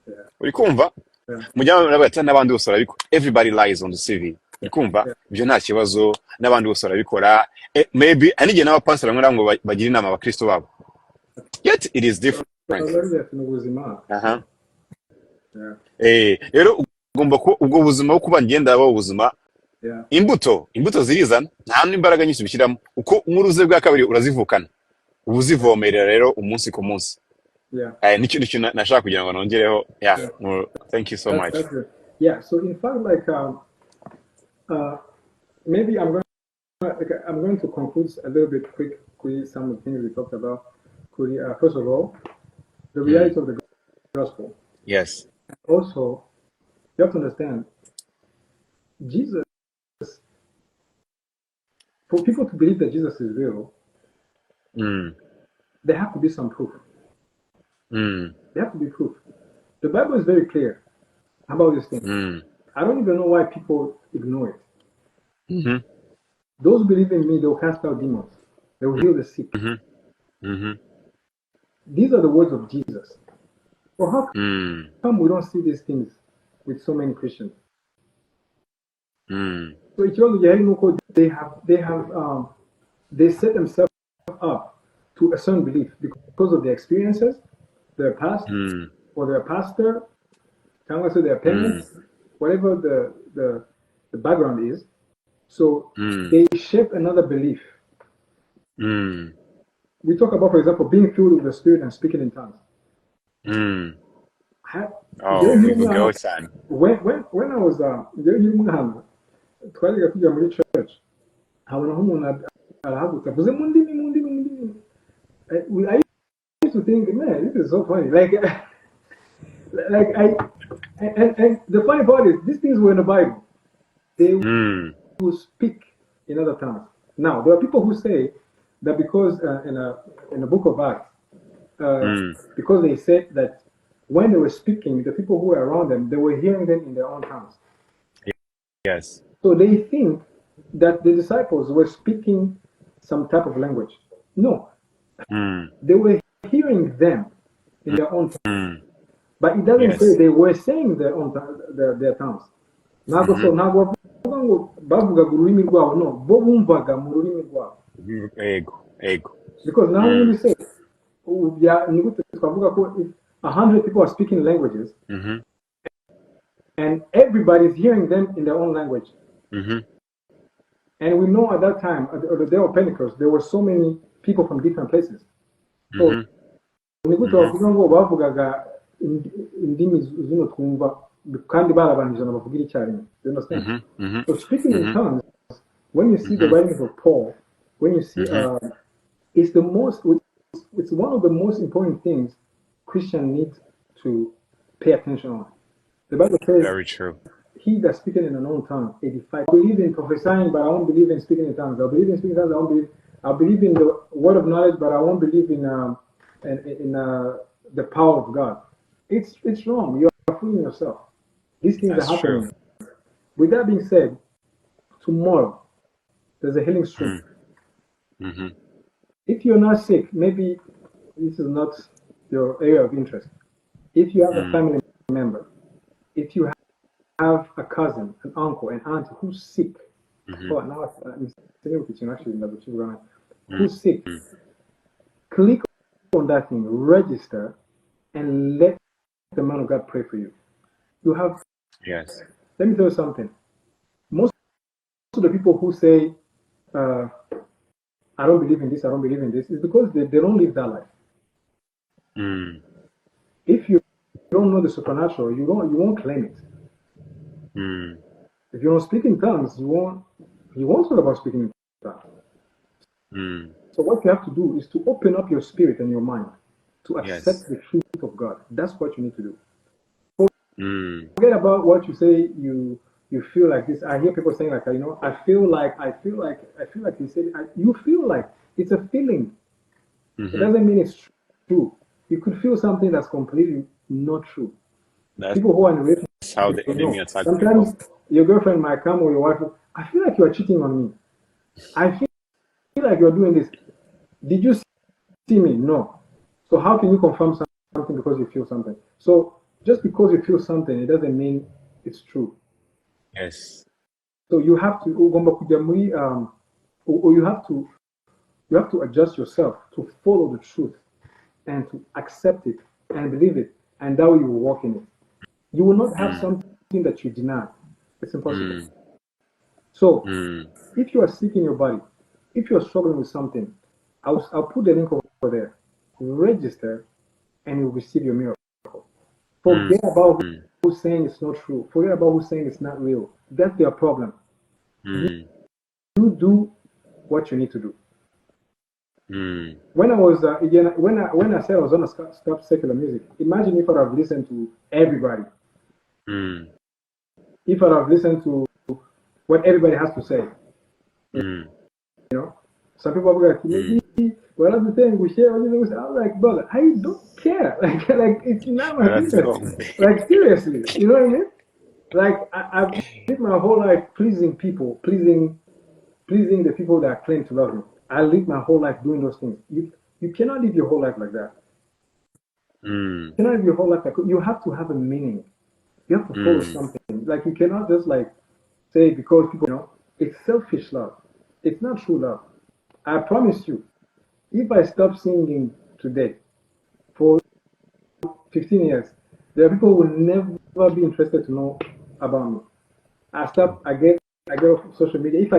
yeah, Uri kumva? yeah, Mujyana n'abata n'abandi bose barabikora. Everybody lies on the CV. Uri kumva? yeah. Ibyo nta kibazo, n'abandi bose barabikora. Maybe anige n'abapastor bamwe ngo bagira inama abakristo babo. Yet it is different. Yeah, Rero ugomba ko ubwo buzima bwo kuba ngenda bwo ubuzima yeah, imbuto zirizana nta n'imbaraga nyinshi bishyiramo uko umuruze bwa kabiri urazivukana ubuzivomerera rero umunsi ku munsi. yeah. Nicyo nashaka kugira ngo nongereho. Yeah, Yeah. thank you so much. That's good. Yeah, so in fact, like, maybe I'm going to conclude a little bit quick with some of the things we talked about. First of all, the reality of the gospel. Yes. Also, you have to understand, Jesus, for people to believe that Jesus is real, there have to be some proof. There have to be proof. The Bible is very clear about this thing. I don't even know why people ignore it. Mm-hmm. Those who believe in me, they will cast out demons. They will heal the sick. Mm-hmm. Mm-hmm. These are the words of Jesus. So how come we don't see these things with so many Christians? So they set themselves up to a certain belief because of their experiences their past, Mm. or their pastor, to their parents, whatever the background is. So they shape another belief. Mm. We talk about, for example, being filled with the Spirit and speaking in tongues. Mm. Ha- Oh, bivuga aho cyane. when I was twajyaga kujya muri church, habona nk'umuntu arahagutse avuze mu ndimi. I used to think, man, this is so funny. Like and the funny part is, these things were in the Bible. They will speak in other tongues. Now, there are people who say that because in the book of Acts, because they said that when they were speaking, the people who were around them, they were hearing them in their own tongues. Yes. So they think that the disciples were speaking some type of language. No. They were hearing them in their own tongues. But it doesn't say they were saying their own their tongues. Ntabwo bavuga ngo bavugaga ururimi rwabo, no, bo bumvaga mu rurimi rwabo. Ego. Because now when we say, ni gute twavuga ko if 100 people are speaking languages, and everybody's hearing them in their own language. And we know at that time, at the day of Pentecost, there were so many people from different places. So, ni gute bavuga ngo bavugaga indimi zino twumva kandi barabanije bavugira icyarimwe. You understand? So speaking in tongues, when you see the writings of Paul, when you see it's one of the most important things Christians need to pay attention on. The Bible says, very true. He that speaketh in an unknown tongue, 85. I believe in prophesying, but I won't believe in speaking in tongues. I believe in speaking in tongues. I believe in the word of knowledge, but I won't believe in the power of God. It's wrong. You are fooling yourself. These things are happening. True. With that being said, tomorrow there's a healing stream. If you're not sick, maybe this is not your area of interest. If you have a family member, if you have a cousin, an uncle, an aunt who's sick, who's sick, click on that thing, register, and let the man of God pray for you. You have. Yes. Let me tell you something. Most of the people who say, I don't believe in this, I don't believe in this, is because they don't live that life. If you don't know the supernatural, you won't claim it. If you don't speak in tongues, you won't talk about speaking in tongues. So what you have to do is to open up your spirit and your mind to accept the truth of God. That's what you need to do. Forget about what you say. You feel like this. I hear people saying like, I feel like you said. You feel like it's a feeling. It doesn't mean it's true. You could feel something that's completely not true. People who are in a relationship. That's how the enemy attacks people. Sometimes your girlfriend might come or your wife. I feel like you are cheating on me. I feel like you are doing this. Did you see me? No. So how can you confirm something because you feel something? So just because you feel something, it doesn't mean it's true. Yes. So you have to or you have to adjust yourself to follow the truth and to accept it and believe it, and that way you will walk in it. You will not have something that you deny. It's impossible. So if you are sick in your body, if you are struggling with something, I'll put the link over there. Register and you'll receive your miracle. Forget about who's saying it's not true. Forget about who's saying it's not real. That's their problem. You do what you need to do. When I was when I said I was gonna stop secular music, imagine if I'd have listened to everybody. If I'd have listened to what everybody has to say. Some people are like, well, I'm saying we share all these things. I'm like, brother, I don't care. Like it's not my business. Like seriously, you know what I mean? Like I've lived my whole life pleasing people, pleasing the people that claim to love me. I lived my whole life doing those things. You cannot live your whole life like that. You cannot live your whole life like that. You have to have a meaning. You have to follow something. Like you cannot just like say because people it's selfish love. It's not true love. I promise you, if I stop singing today, for 15 years, there are people who will never be interested to know about me. I get off social media. If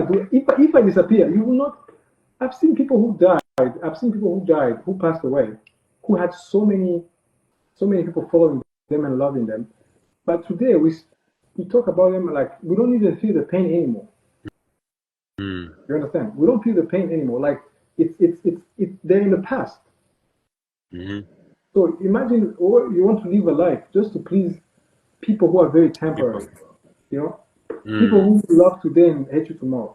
I disappear, you will not. I've seen people who died. I've seen people who died, who passed away, who had so many people following them and loving them. But today we talk about them like we don't even feel the pain anymore. Mm. You understand? We don't feel the pain anymore. Like it's they're in the past. Mm-hmm. So imagine, or you want to live a life just to please people who are very temporary. You know, people Mm. who love today and hate you tomorrow.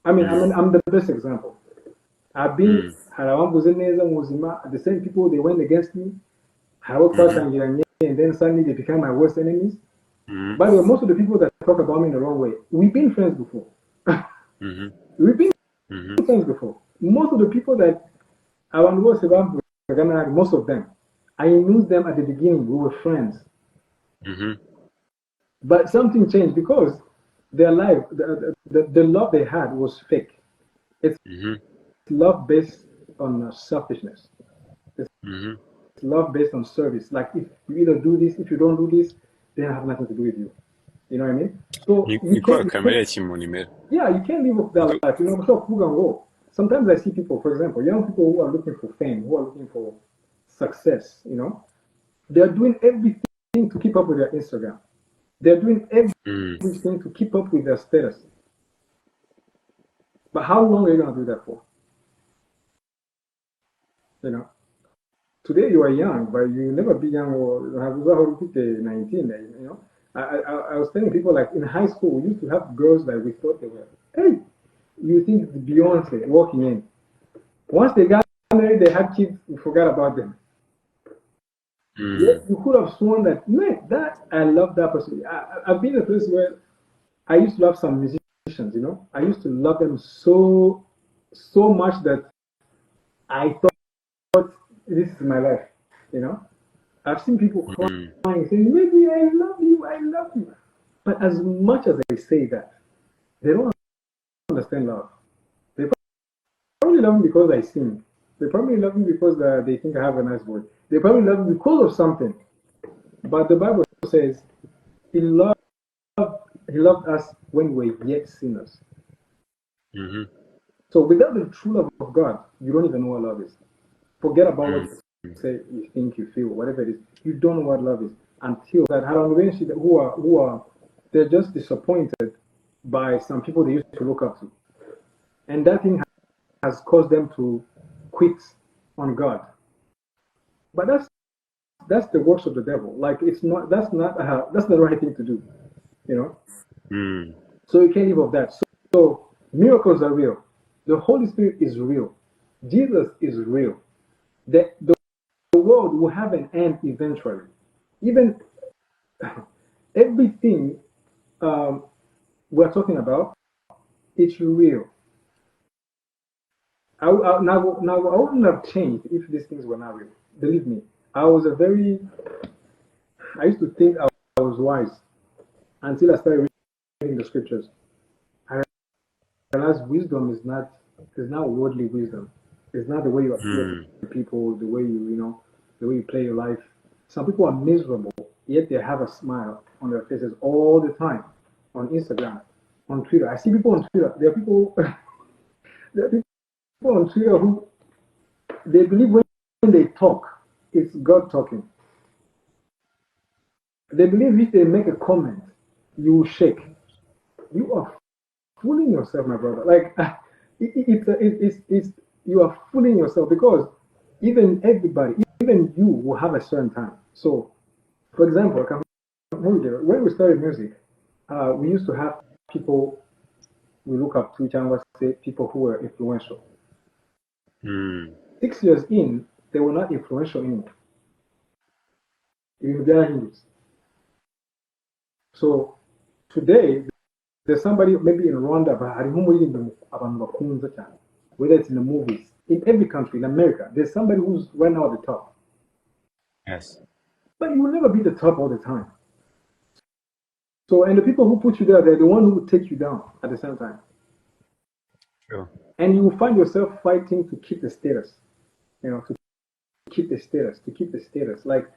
Mm. I'm the best example. I've been Mm. hari abambuze neza mu buzima, the same people they went against me, hari abo Mm-hmm. twatangiranye, and then suddenly they become my worst enemies. Mm-hmm. By the way, most of the people that talk about me in the wrong way, we've been friends before. Mm-hmm. We've been Mm-hmm. friends before. Most of the people that I want to say about most of them, I knew them at the beginning. We were friends. Mm-hmm. But something changed because their life, the love they had was fake. It's Mm-hmm. love based on selfishness. It's Mm-hmm. love based on service. Like if you either do this, if you don't do this, they have nothing to do with you. You know what I mean? So Niko kamere ya kimuntu imera. yeah, you can't live with that life. You know, so go. Sometimes I see people, for example, young people who are looking for fame, who are looking for success. You know, they are doing everything to keep up with their Instagram. They're doing Mm. everything to keep up with their status. But how long are you gonna do that for? You know, today you are young, but you never be young or have 19. You know, I was telling people like in high school we used to have girls that we thought they were. Hey, you think it's Beyonce walking in. Once they got married, they had kids, we forgot about them. Yes, Mm. you could have sworn that, man, that I love that person. I've been in a place where I used to love some musicians, you know. I used to love them so much that I thought this is my life, you know. I've seen people Mm. crying, saying, maybe I love you. But as much as they say that, they don't understand love. They probably love me because I sing. They probably love me because they think I have a nice voice. They probably love me because of something. But the Bible says he loved he loved us when we were yet sinners. Mm-hmm. So without the true love of God, you don't even know what love is. Forget about what Mm. you say, you think, you feel, whatever it is. You don't know what love is until that who are they're just disappointed by some people they used to look up to, and that thing has caused them to quit on God. But that's the works of the devil. Like it's not that's not the right thing to do. You know. Mm. So you can't live off that. So miracles are real. The Holy Spirit is real. Jesus is real. The world will have an end eventually. Even everything we're talking about, it's real. Now, I wouldn't have changed if these things were not real. Believe me, I used to think I was wise until I started reading the scriptures. I realized wisdom is not worldly wisdom. It's not the way you appear Mm. to people, the way the way you play your life. Some people are miserable, yet they have a smile on their faces all the time. On Instagram, on Twitter, I see people on Twitter. There are people, there are people on Twitter who they believe when they talk, it's God talking. They believe if they make a comment, you will shake. You are fooling yourself, my brother. Like it's you are fooling yourself because even everybody, even you will have a certain time. So, for example, when we started music, we used to have people we look up to, and say people who were influential. Mm. 6 years in, they were not influential anymore. Even their Hindus. So today, there's somebody maybe in Rwanda, but whether it's in the movies, in every country, in America, there's somebody who's right now at the top. Yes. But you will never be the top all the time. So, and the people who put you there, they're the one who will take you down at the same time. Sure. And you will find yourself fighting to keep the status, to keep the status, to keep the status. Like,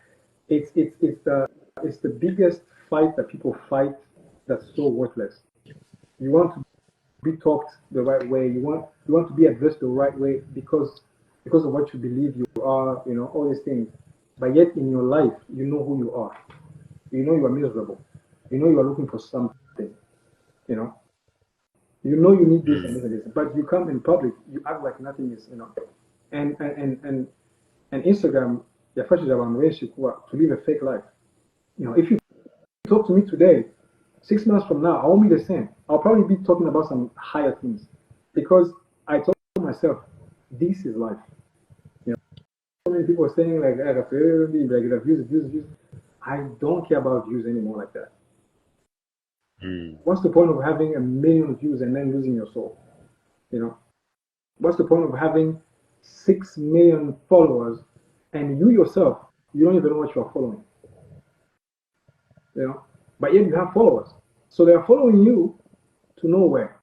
It's the biggest fight that people fight that's so worthless. You want to be talked the right way. You want to be addressed the right way because of what you believe you are. All these things. But yet in your life, you know who you are. You know you are miserable. You know you are looking for something. You know. You need this and this and this. But you come in public, you act like nothing is. And Instagram yafashije abantu benshi to live a fake life. If you talk to me today, 6 months from now, I won't be the same. I'll probably be talking about some higher things because I told myself, this is life. So many people are saying like the views. I don't care about views anymore like that. What's the point of having 1 million views and then losing your soul? What's the point of having 6 million followers and you yourself, you don't even know what you are following? But yet you have followers. So they are following you to nowhere.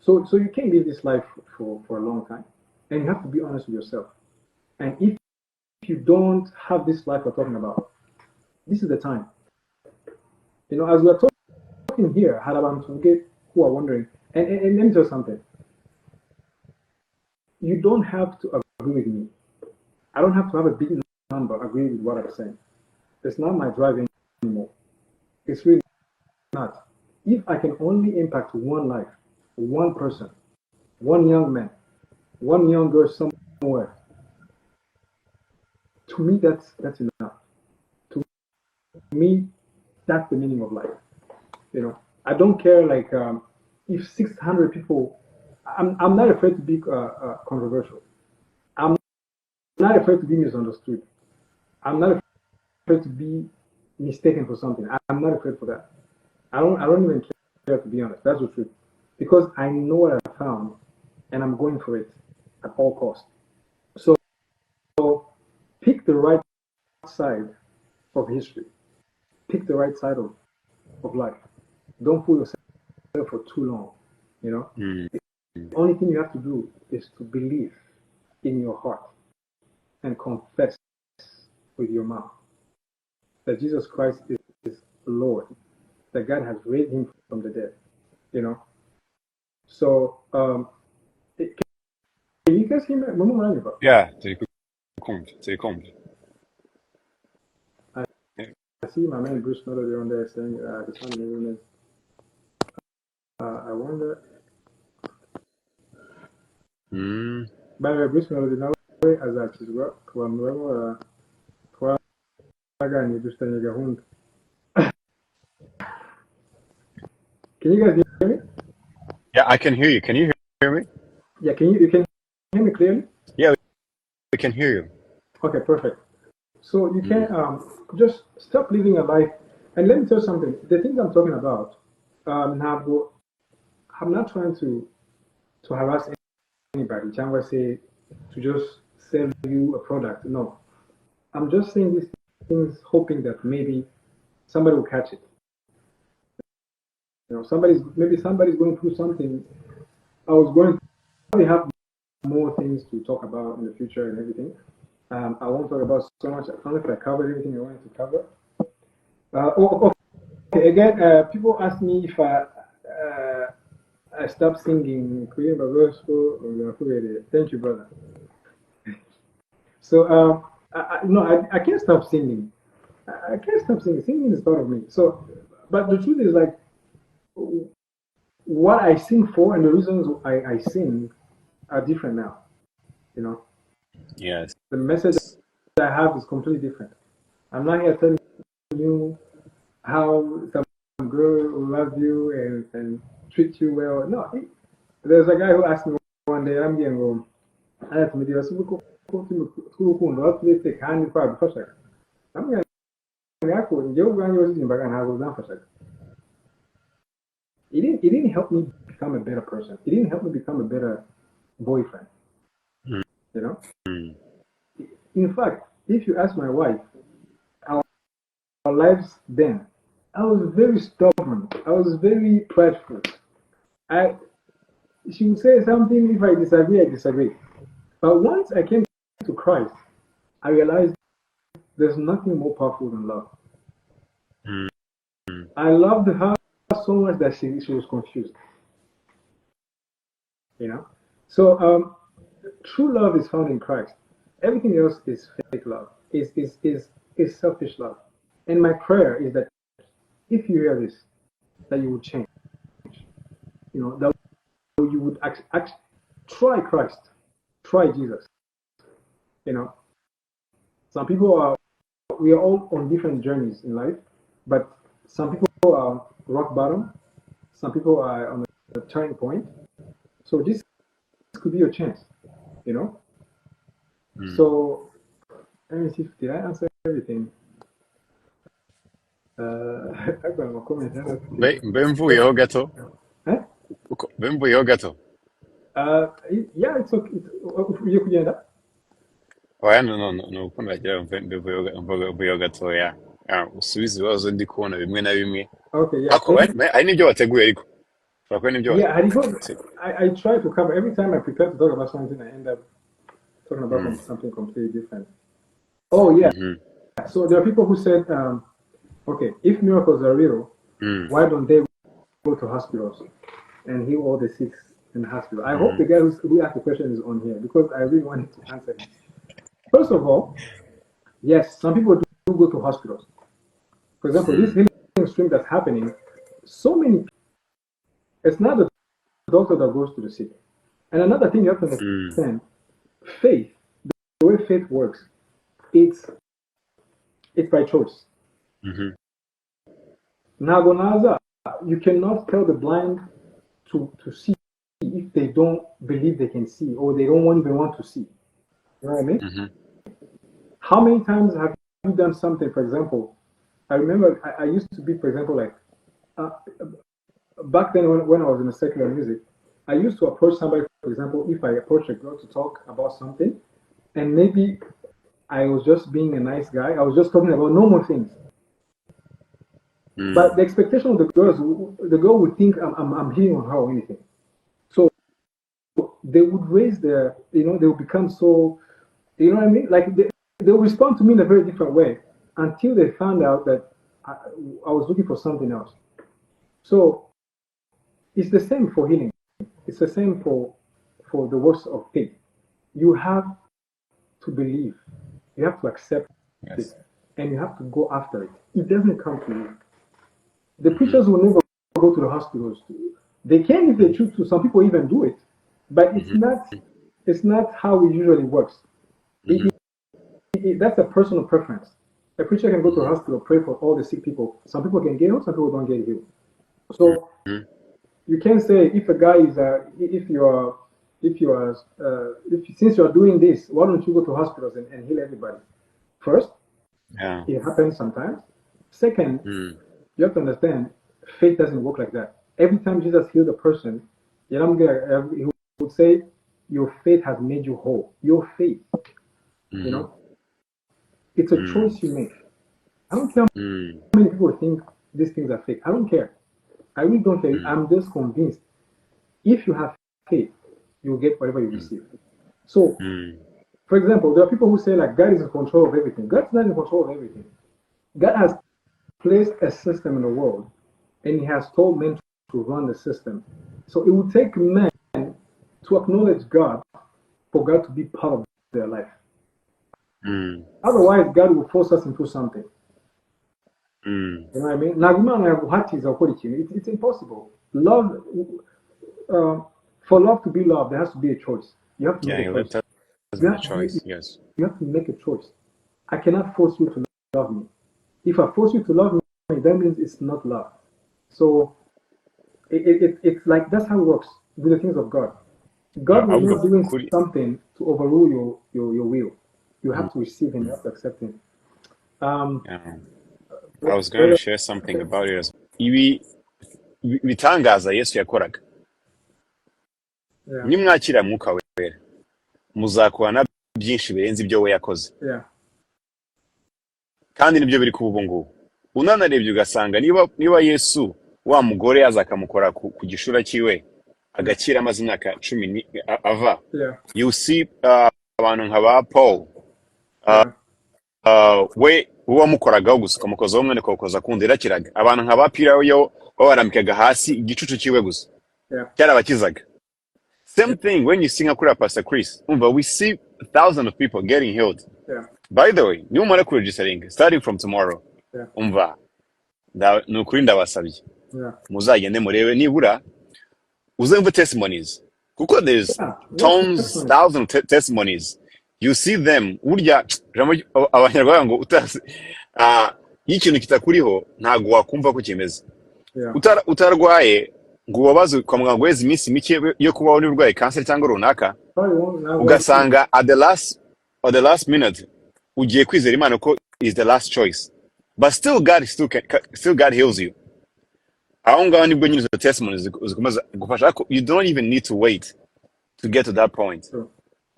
So you can't live this life for a long time. And you have to be honest with yourself. And if you don't have this life we're talking about, this is the time. As we're talking here, Haraban Tunge, who are wondering, and let me tell you something. You don't have to agree with me. I don't have to have a big number agree with what I'm saying. It's not my driving anymore. It's really not. If I can only impact one life, one person, one young man, one young girl somewhere, to me that's enough. To me, that's the meaning of life. I don't care if 600 people. I'm not afraid to be controversial. I'm not afraid to be misunderstood. I'm not afraid to be mistaken for something. I'm not afraid for that. I don't even care, to be honest. That's the truth. Because I know what I found and I'm going for it at all costs. So pick the right side of history. Pick the right side of life. Don't fool yourself for too long. The only thing you have to do is to believe in your heart and confess with your mouth that Jesus Christ is Lord, that God has raised him from the dead. So can you guys hear me? Yeah, turi kumva. I see my man Bruce Melody on there saying his name is I wonder. By the way, Bruce Melody nawe azakizwa ku bantu barimo twaganiriye dufitanye gahunda. Can you guys hear me? Yeah, I can hear you. Can you hear me? Yeah, you can hear me clearly? Yeah, we can hear you. Okay, perfect. So you can just stop living a life. And let me tell you something. The things I'm talking about, I'm not trying to harass anybody. Changwa say to just sell you a product. No, I'm just saying these things, hoping that maybe somebody will catch it. Somebody's going through something. I was going to probably have more things to talk about in the future and everything. I won't talk about so much. I don't know if I covered everything I wanted to cover. Okay. Again, people ask me if I stopped singing kuririmba gospel. Thank you, brother. So I can't stop singing. I can't stop singing. Singing is part of me. So, but the truth is what I sing for and the reasons I sing are different now. Yes. The message that I have is completely different. I'm not here telling you how some girl will love you and treat you well. No, there's a guy who asked me one day, I'm getting home. I had to meet you. It didn't help me become a better person. It didn't help me become a better boyfriend. In fact, if you ask my wife, our lives then, I was very stubborn. I was very prideful. She would say something. If I disagree, I disagree. But once I came to Christ, I realized There's nothing more powerful than love. Mm. I loved her so much that she was confused. You know. So true love is found in Christ. Everything else is fake love. Is selfish love. And my prayer is that if you hear this, that you would change. You know, that you would try Christ, try Jesus. You know, some people are, we are all on different journeys in life, but some people are rock bottom, some people are on a turning point. So this could be your chance, you know. So let me see, did I answer everything? Ariko ama comment Mbe mvuyeho gato. Eh? Mbe mvuyeho gato. Yeah, it's okay. Ugiye kugenda? Oya nuko nagira mbe mvuyeho gatoya. Usubize ibibazo ndi kubona bimwe na bimwe. Okay, yeah. Ako ari nibyo wateguye ariko. Ushobora kuba nibyo Yeah, wateguye. I try to cover every time I prepare to talk about something, I end up talking about something completely different. Oh yeah. So there are people who said, okay, if miracles are real, why don't they go to hospitals and heal all the sick in the hospital? I hope the guy who asked the question is on here because I really wanted to answer it. First of all, yes, some people do go to hospitals. For example, this healing stream that's happening, so many, it's not the doctor that goes to the sick. And another thing you have to understand, faith, the way faith works, it's by choice. Nagonaza, you cannot tell the blind to see if they don't believe they can see or they don't even want to see. You know what I mean? How many times have you done something, for example, I remember I used to be, for example, like back then when I was in the secular music, I used to approach somebody, for example, if I approach a girl to talk about something, and maybe I was just being a nice guy, I was just talking about normal things. But the expectation of the girl would think I'm hitting on her or anything. So they would raise their, they would become so, you know what I mean? Like they would respond to me in a very different way until they found out that I was looking for something else. So it's the same for healing. It's the same for the works of faith. You have to believe. You have to accept it. And you have to go after it. It doesn't come to you. The preachers will never go to the hospitals. They can if they choose to. Some people even do it. But it's not how it usually works. That's a personal preference. A preacher can go to a hospital, pray for all the sick people. Some people can get healed, some people don't get healed. So you can say if a guy is since you are doing this, why don't you go to hospitals and heal everybody? First, it happens sometimes. Second, you have to understand faith doesn't work like that. Every time Jesus healed a person, he would say, "Your faith has made you whole." Your faith, you know, it's a choice you make. I don't care how many people think these things are fake. I don't care. I really don't care. I'm just convinced. If you have faith, you'll get whatever you receive. So, for example, there are people who say like God is in control of everything. God's not in control of everything. God has placed a system in the world, and He has told men to run the system. So it would take men to acknowledge God for God to be part of their life. Otherwise, God will force us into something. You know what I mean? It's impossible. Love, for love to be love, there has to be a choice. You have to make a choice. You have to make a choice. I cannot force you to love me. If I force you to love me, that means it's not love. So it's like that's how it works with the things of God. God will not doing something to overrule your will. You have to receive Him. You have to accept Him. I was going to share something about it as ibi bitangaza Yesu yakoraga. Nimwakira Mwuka Wera muzakubona byinshi birenze ibyo we yakoze. Kandi nibyo biri kuba ubu ngubu. Unanarebye ugasanga niba Yesu wa mugore aza akamukora ku gishura cyiwe agakira amaze imyaka 10 ava. You see abantu nka ba Paul we wamukoragaho gusa ukamukozaho umwe ukawukoza kundi irakiraga abantu nka bapira yo babarambikaga hasi igicucu ciwe gusa Yeah. cyarabakizaga. Same thing when you sing akura Pastor Chris. We see thousands of people getting healed. Yeah. By the way, niba umara registering starting from tomorrow. Yeah. Ni ukuri ndabasabye. Yeah. Muzagende murebe nibura uzumve testimonies. Kuko there's tons, thousands of testimonies. You see them. Urya abanyarwanda ngo utazi ikintu kitakuriho ntago wakumva ko kimeze. Yeah. Utarwaye ngo wabaze kwa muganga wezi iminsi mike yo kubaho n'urwaye cancer cyangwa runaka ugasanga at the last minute ugiye kwizera Imana ko is the last choice, but still God heals you. Aho ngaho nibwo nyine the testimonies zikomeza gufasha ko you don't even need to wait to get to that point. Sure.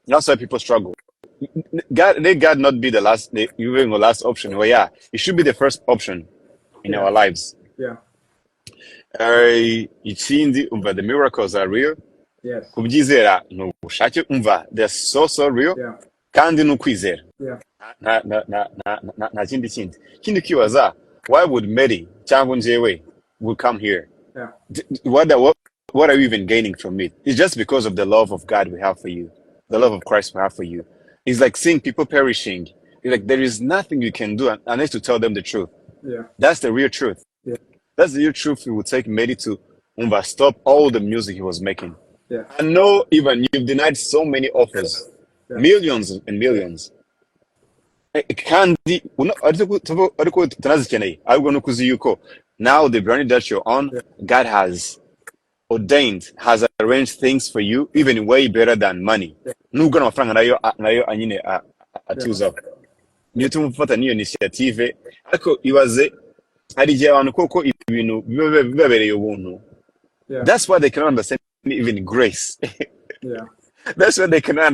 That's why people struggle. Let God not be the last option. Well, yeah, it should be the first option in our lives. Yeah. The miracles are real. Yes. Kubyizera nubushake they're so real. Yeah. Kandi nukwizera. Yeah. Na kindi kibaza, why would Meddy cyangwa njyewe would come here? Yeah. What are you even gaining from it? It's just because of the love of God we have for you, the love of Christ we have for you. It's like seeing people perishing. It's like there is nothing you can do unless to tell them the truth. Yeah. That's the real truth. Yeah. That's the real truth. It would take Meddy to stop all the music he was making. Yeah. I know even you've denied so many offers, yeah. Millions and millions. Kandi ariko tunazikeneye ahubwo no kuzi yuko now the journey that you're on, God has arranged things for you even way better than money. Nubwo n'amafaranga nayo anyine atuza. Niyo tumufata niyo initiative ariko ibaze hari igihe abantu koko ibintu bibabereye ubuntu. That's why they cannot understand even grace. Yeah. That's why they cannot.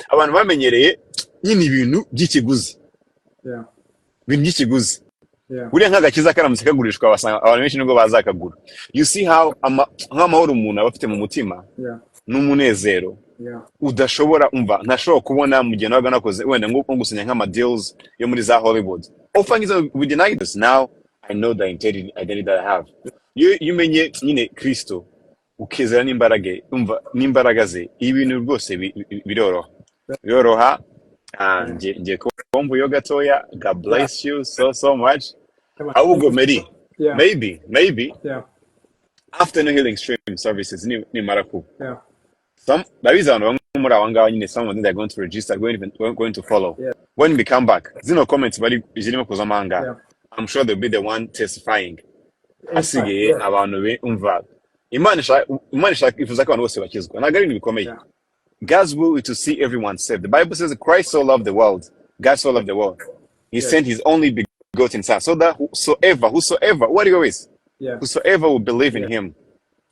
Abantu bamenyereye nyine ibintu by'ikiguzi. Yeah. Ibintu by'ikiguzi. Yeah. Buriya nk'agakiza karamutse kagurishwa basanga abantu benshi nibwo bazakagura. You see how nk'amahoro umuntu aba afite mu mutima n'umunezero udashobora ntashobora kubona mu gihe nabaga nakoze wenda nko gusinya nk'ama deals yo muri za Hollywood. Often we deny this. Now I know the identity that I have. You menye nyine Kristo ukezera n'imbaraga ze ibintu rwose biroroha. Ngiye kumva yo gatoya. God bless you so much. Ahubwo Meddy, maybe after the healing stream services ni maraku. Babizi abantu bamwe muri aba ngaba nyine some of them they're going to register, going to follow. When we come back, zino comments bari zirimo kuzamanga. I'm sure they'll be the one testifying. Asigaye abantu be Imana ishaka ifuza ko abantu bose bakizwa. Ntabwo ari ibintu bikomeye. God's will is to see everyone saved. The Bible says Christ so loved the world. God so loved the world. He sent his only begotten son. So that whosoever, what do you is? Whosoever will believe in him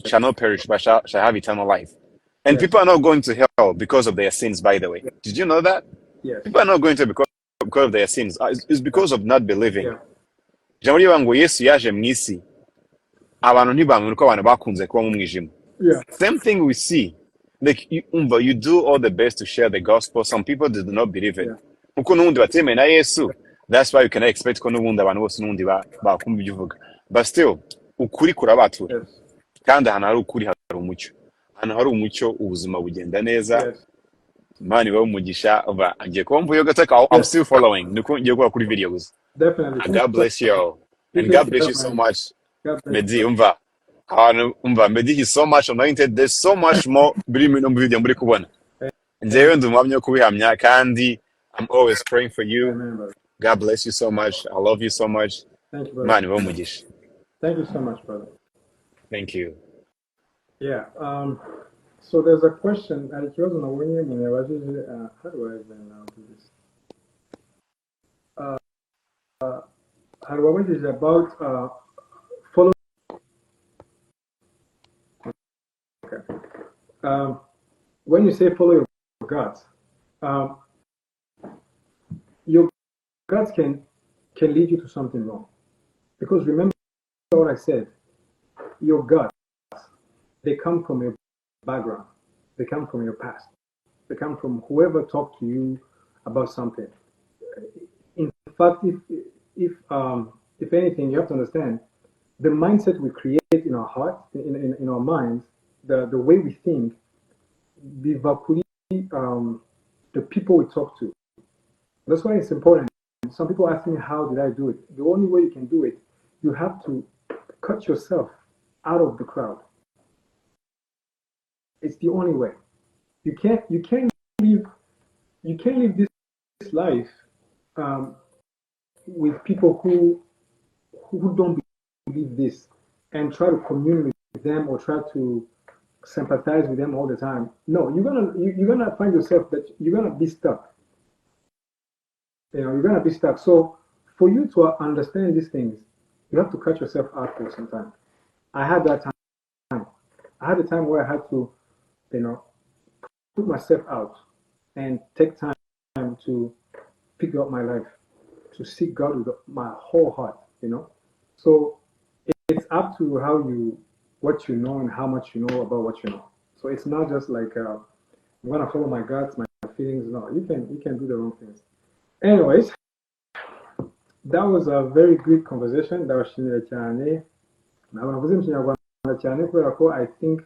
shall not perish, but shall have eternal life. And people are not going to hell because of their sins, by the way. Did you know that? People are not going to because of their sins. It's because of not believing. Jambo ribango Yesu yaje mu isi. Abantu ntibamwe uko abantu bakunze kuba mu mwijima. Same thing we see. Like you do all the best to share the gospel. Some people do not believe it. Uko nundi bateme na Yesu. That's why you can expect ko nubundi abantu bose nundi bakumva ibyo uvuga. But still ukuri kurabatura. Kandi hano hari ukuri hari umucyo. Hano hari umucyo ubuzima bugenda neza. Imana ibahe umugisha agiye kumva yo gataka. I'm still following. Niko ngiye gukora kuri videos. Definitely. God bless you all. And God bless you so much. Meddy Meddy is so much anointed. There's so much more biri mu video muri kubona. Njewe ndumwamye kubihamya kandi I'm always praying for you. God bless you so much. I love you so much. Thank you, brother. Thank you so much, brother. Thank you. Yeah. So there's a question. How do I even do this? How do I is about follow. Okay. When you say follow your guts, your guts can lead you to something wrong. Because remember what I said, your guts, they come from your background. They come from your past. They come from whoever talked to you about something. fact, if anything, you have to understand the mindset we create in our heart, in our minds, the way we think, evaporate the people we talk to. That's why it's important. Some people ask me, how did I do it? The only way you can do it, you have to cut yourself out of the crowd. It's the only way. You can't live this life um, with people who don't believe this and try to commune with them or try to sympathize with them all the time. No, you're gonna find yourself that you're gonna be stuck. You're gonna be stuck. So for you to understand these things, you have to cut yourself out for some time. I had that time. I had a time where I had to, you know, put myself out and take time to figure out my life, to seek God with my whole heart. So it's up to what you know and how much you know about what you know. So it's not just like I'm gonna follow my guts, my feelings. No, you can do the wrong things. Anyways, that was a very good conversation. Ndabashimira cyane. Ntabwo navuze mu kinyarwanda cyane kubera ko I think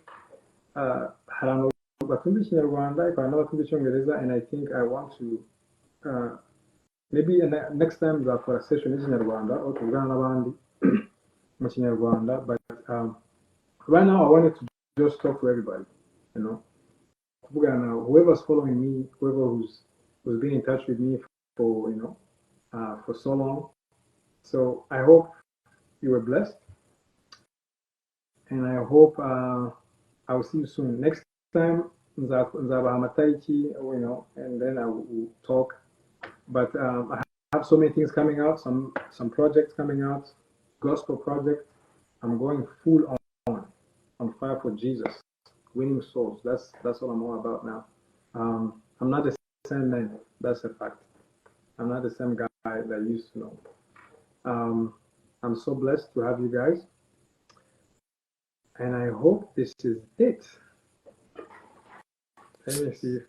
hari abantu batumva ikinyarwanda ariko hari n'abatumva icyongereza, and I think I want to uh, maybe next time nzakora session y'ikinyarwanda aho tuvugana n'abandi mu kinyarwanda, but right now I wanted to just talk to everybody, kuvugana whoever's following me, who's been in touch with me for for so long. So I hope you were blessed, and I hope I will see you soon. Next time, nzabaha amatariki, and then I will talk. But I have so many things coming out, some projects coming out, gospel project. I'm going full on fire for Jesus, winning souls. That's what I'm all about now. I'm not the same man. That's a fact. I'm not the same guy that I used to know. I'm so blessed to have you guys, and I hope this is it. Let me see if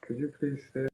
could you please say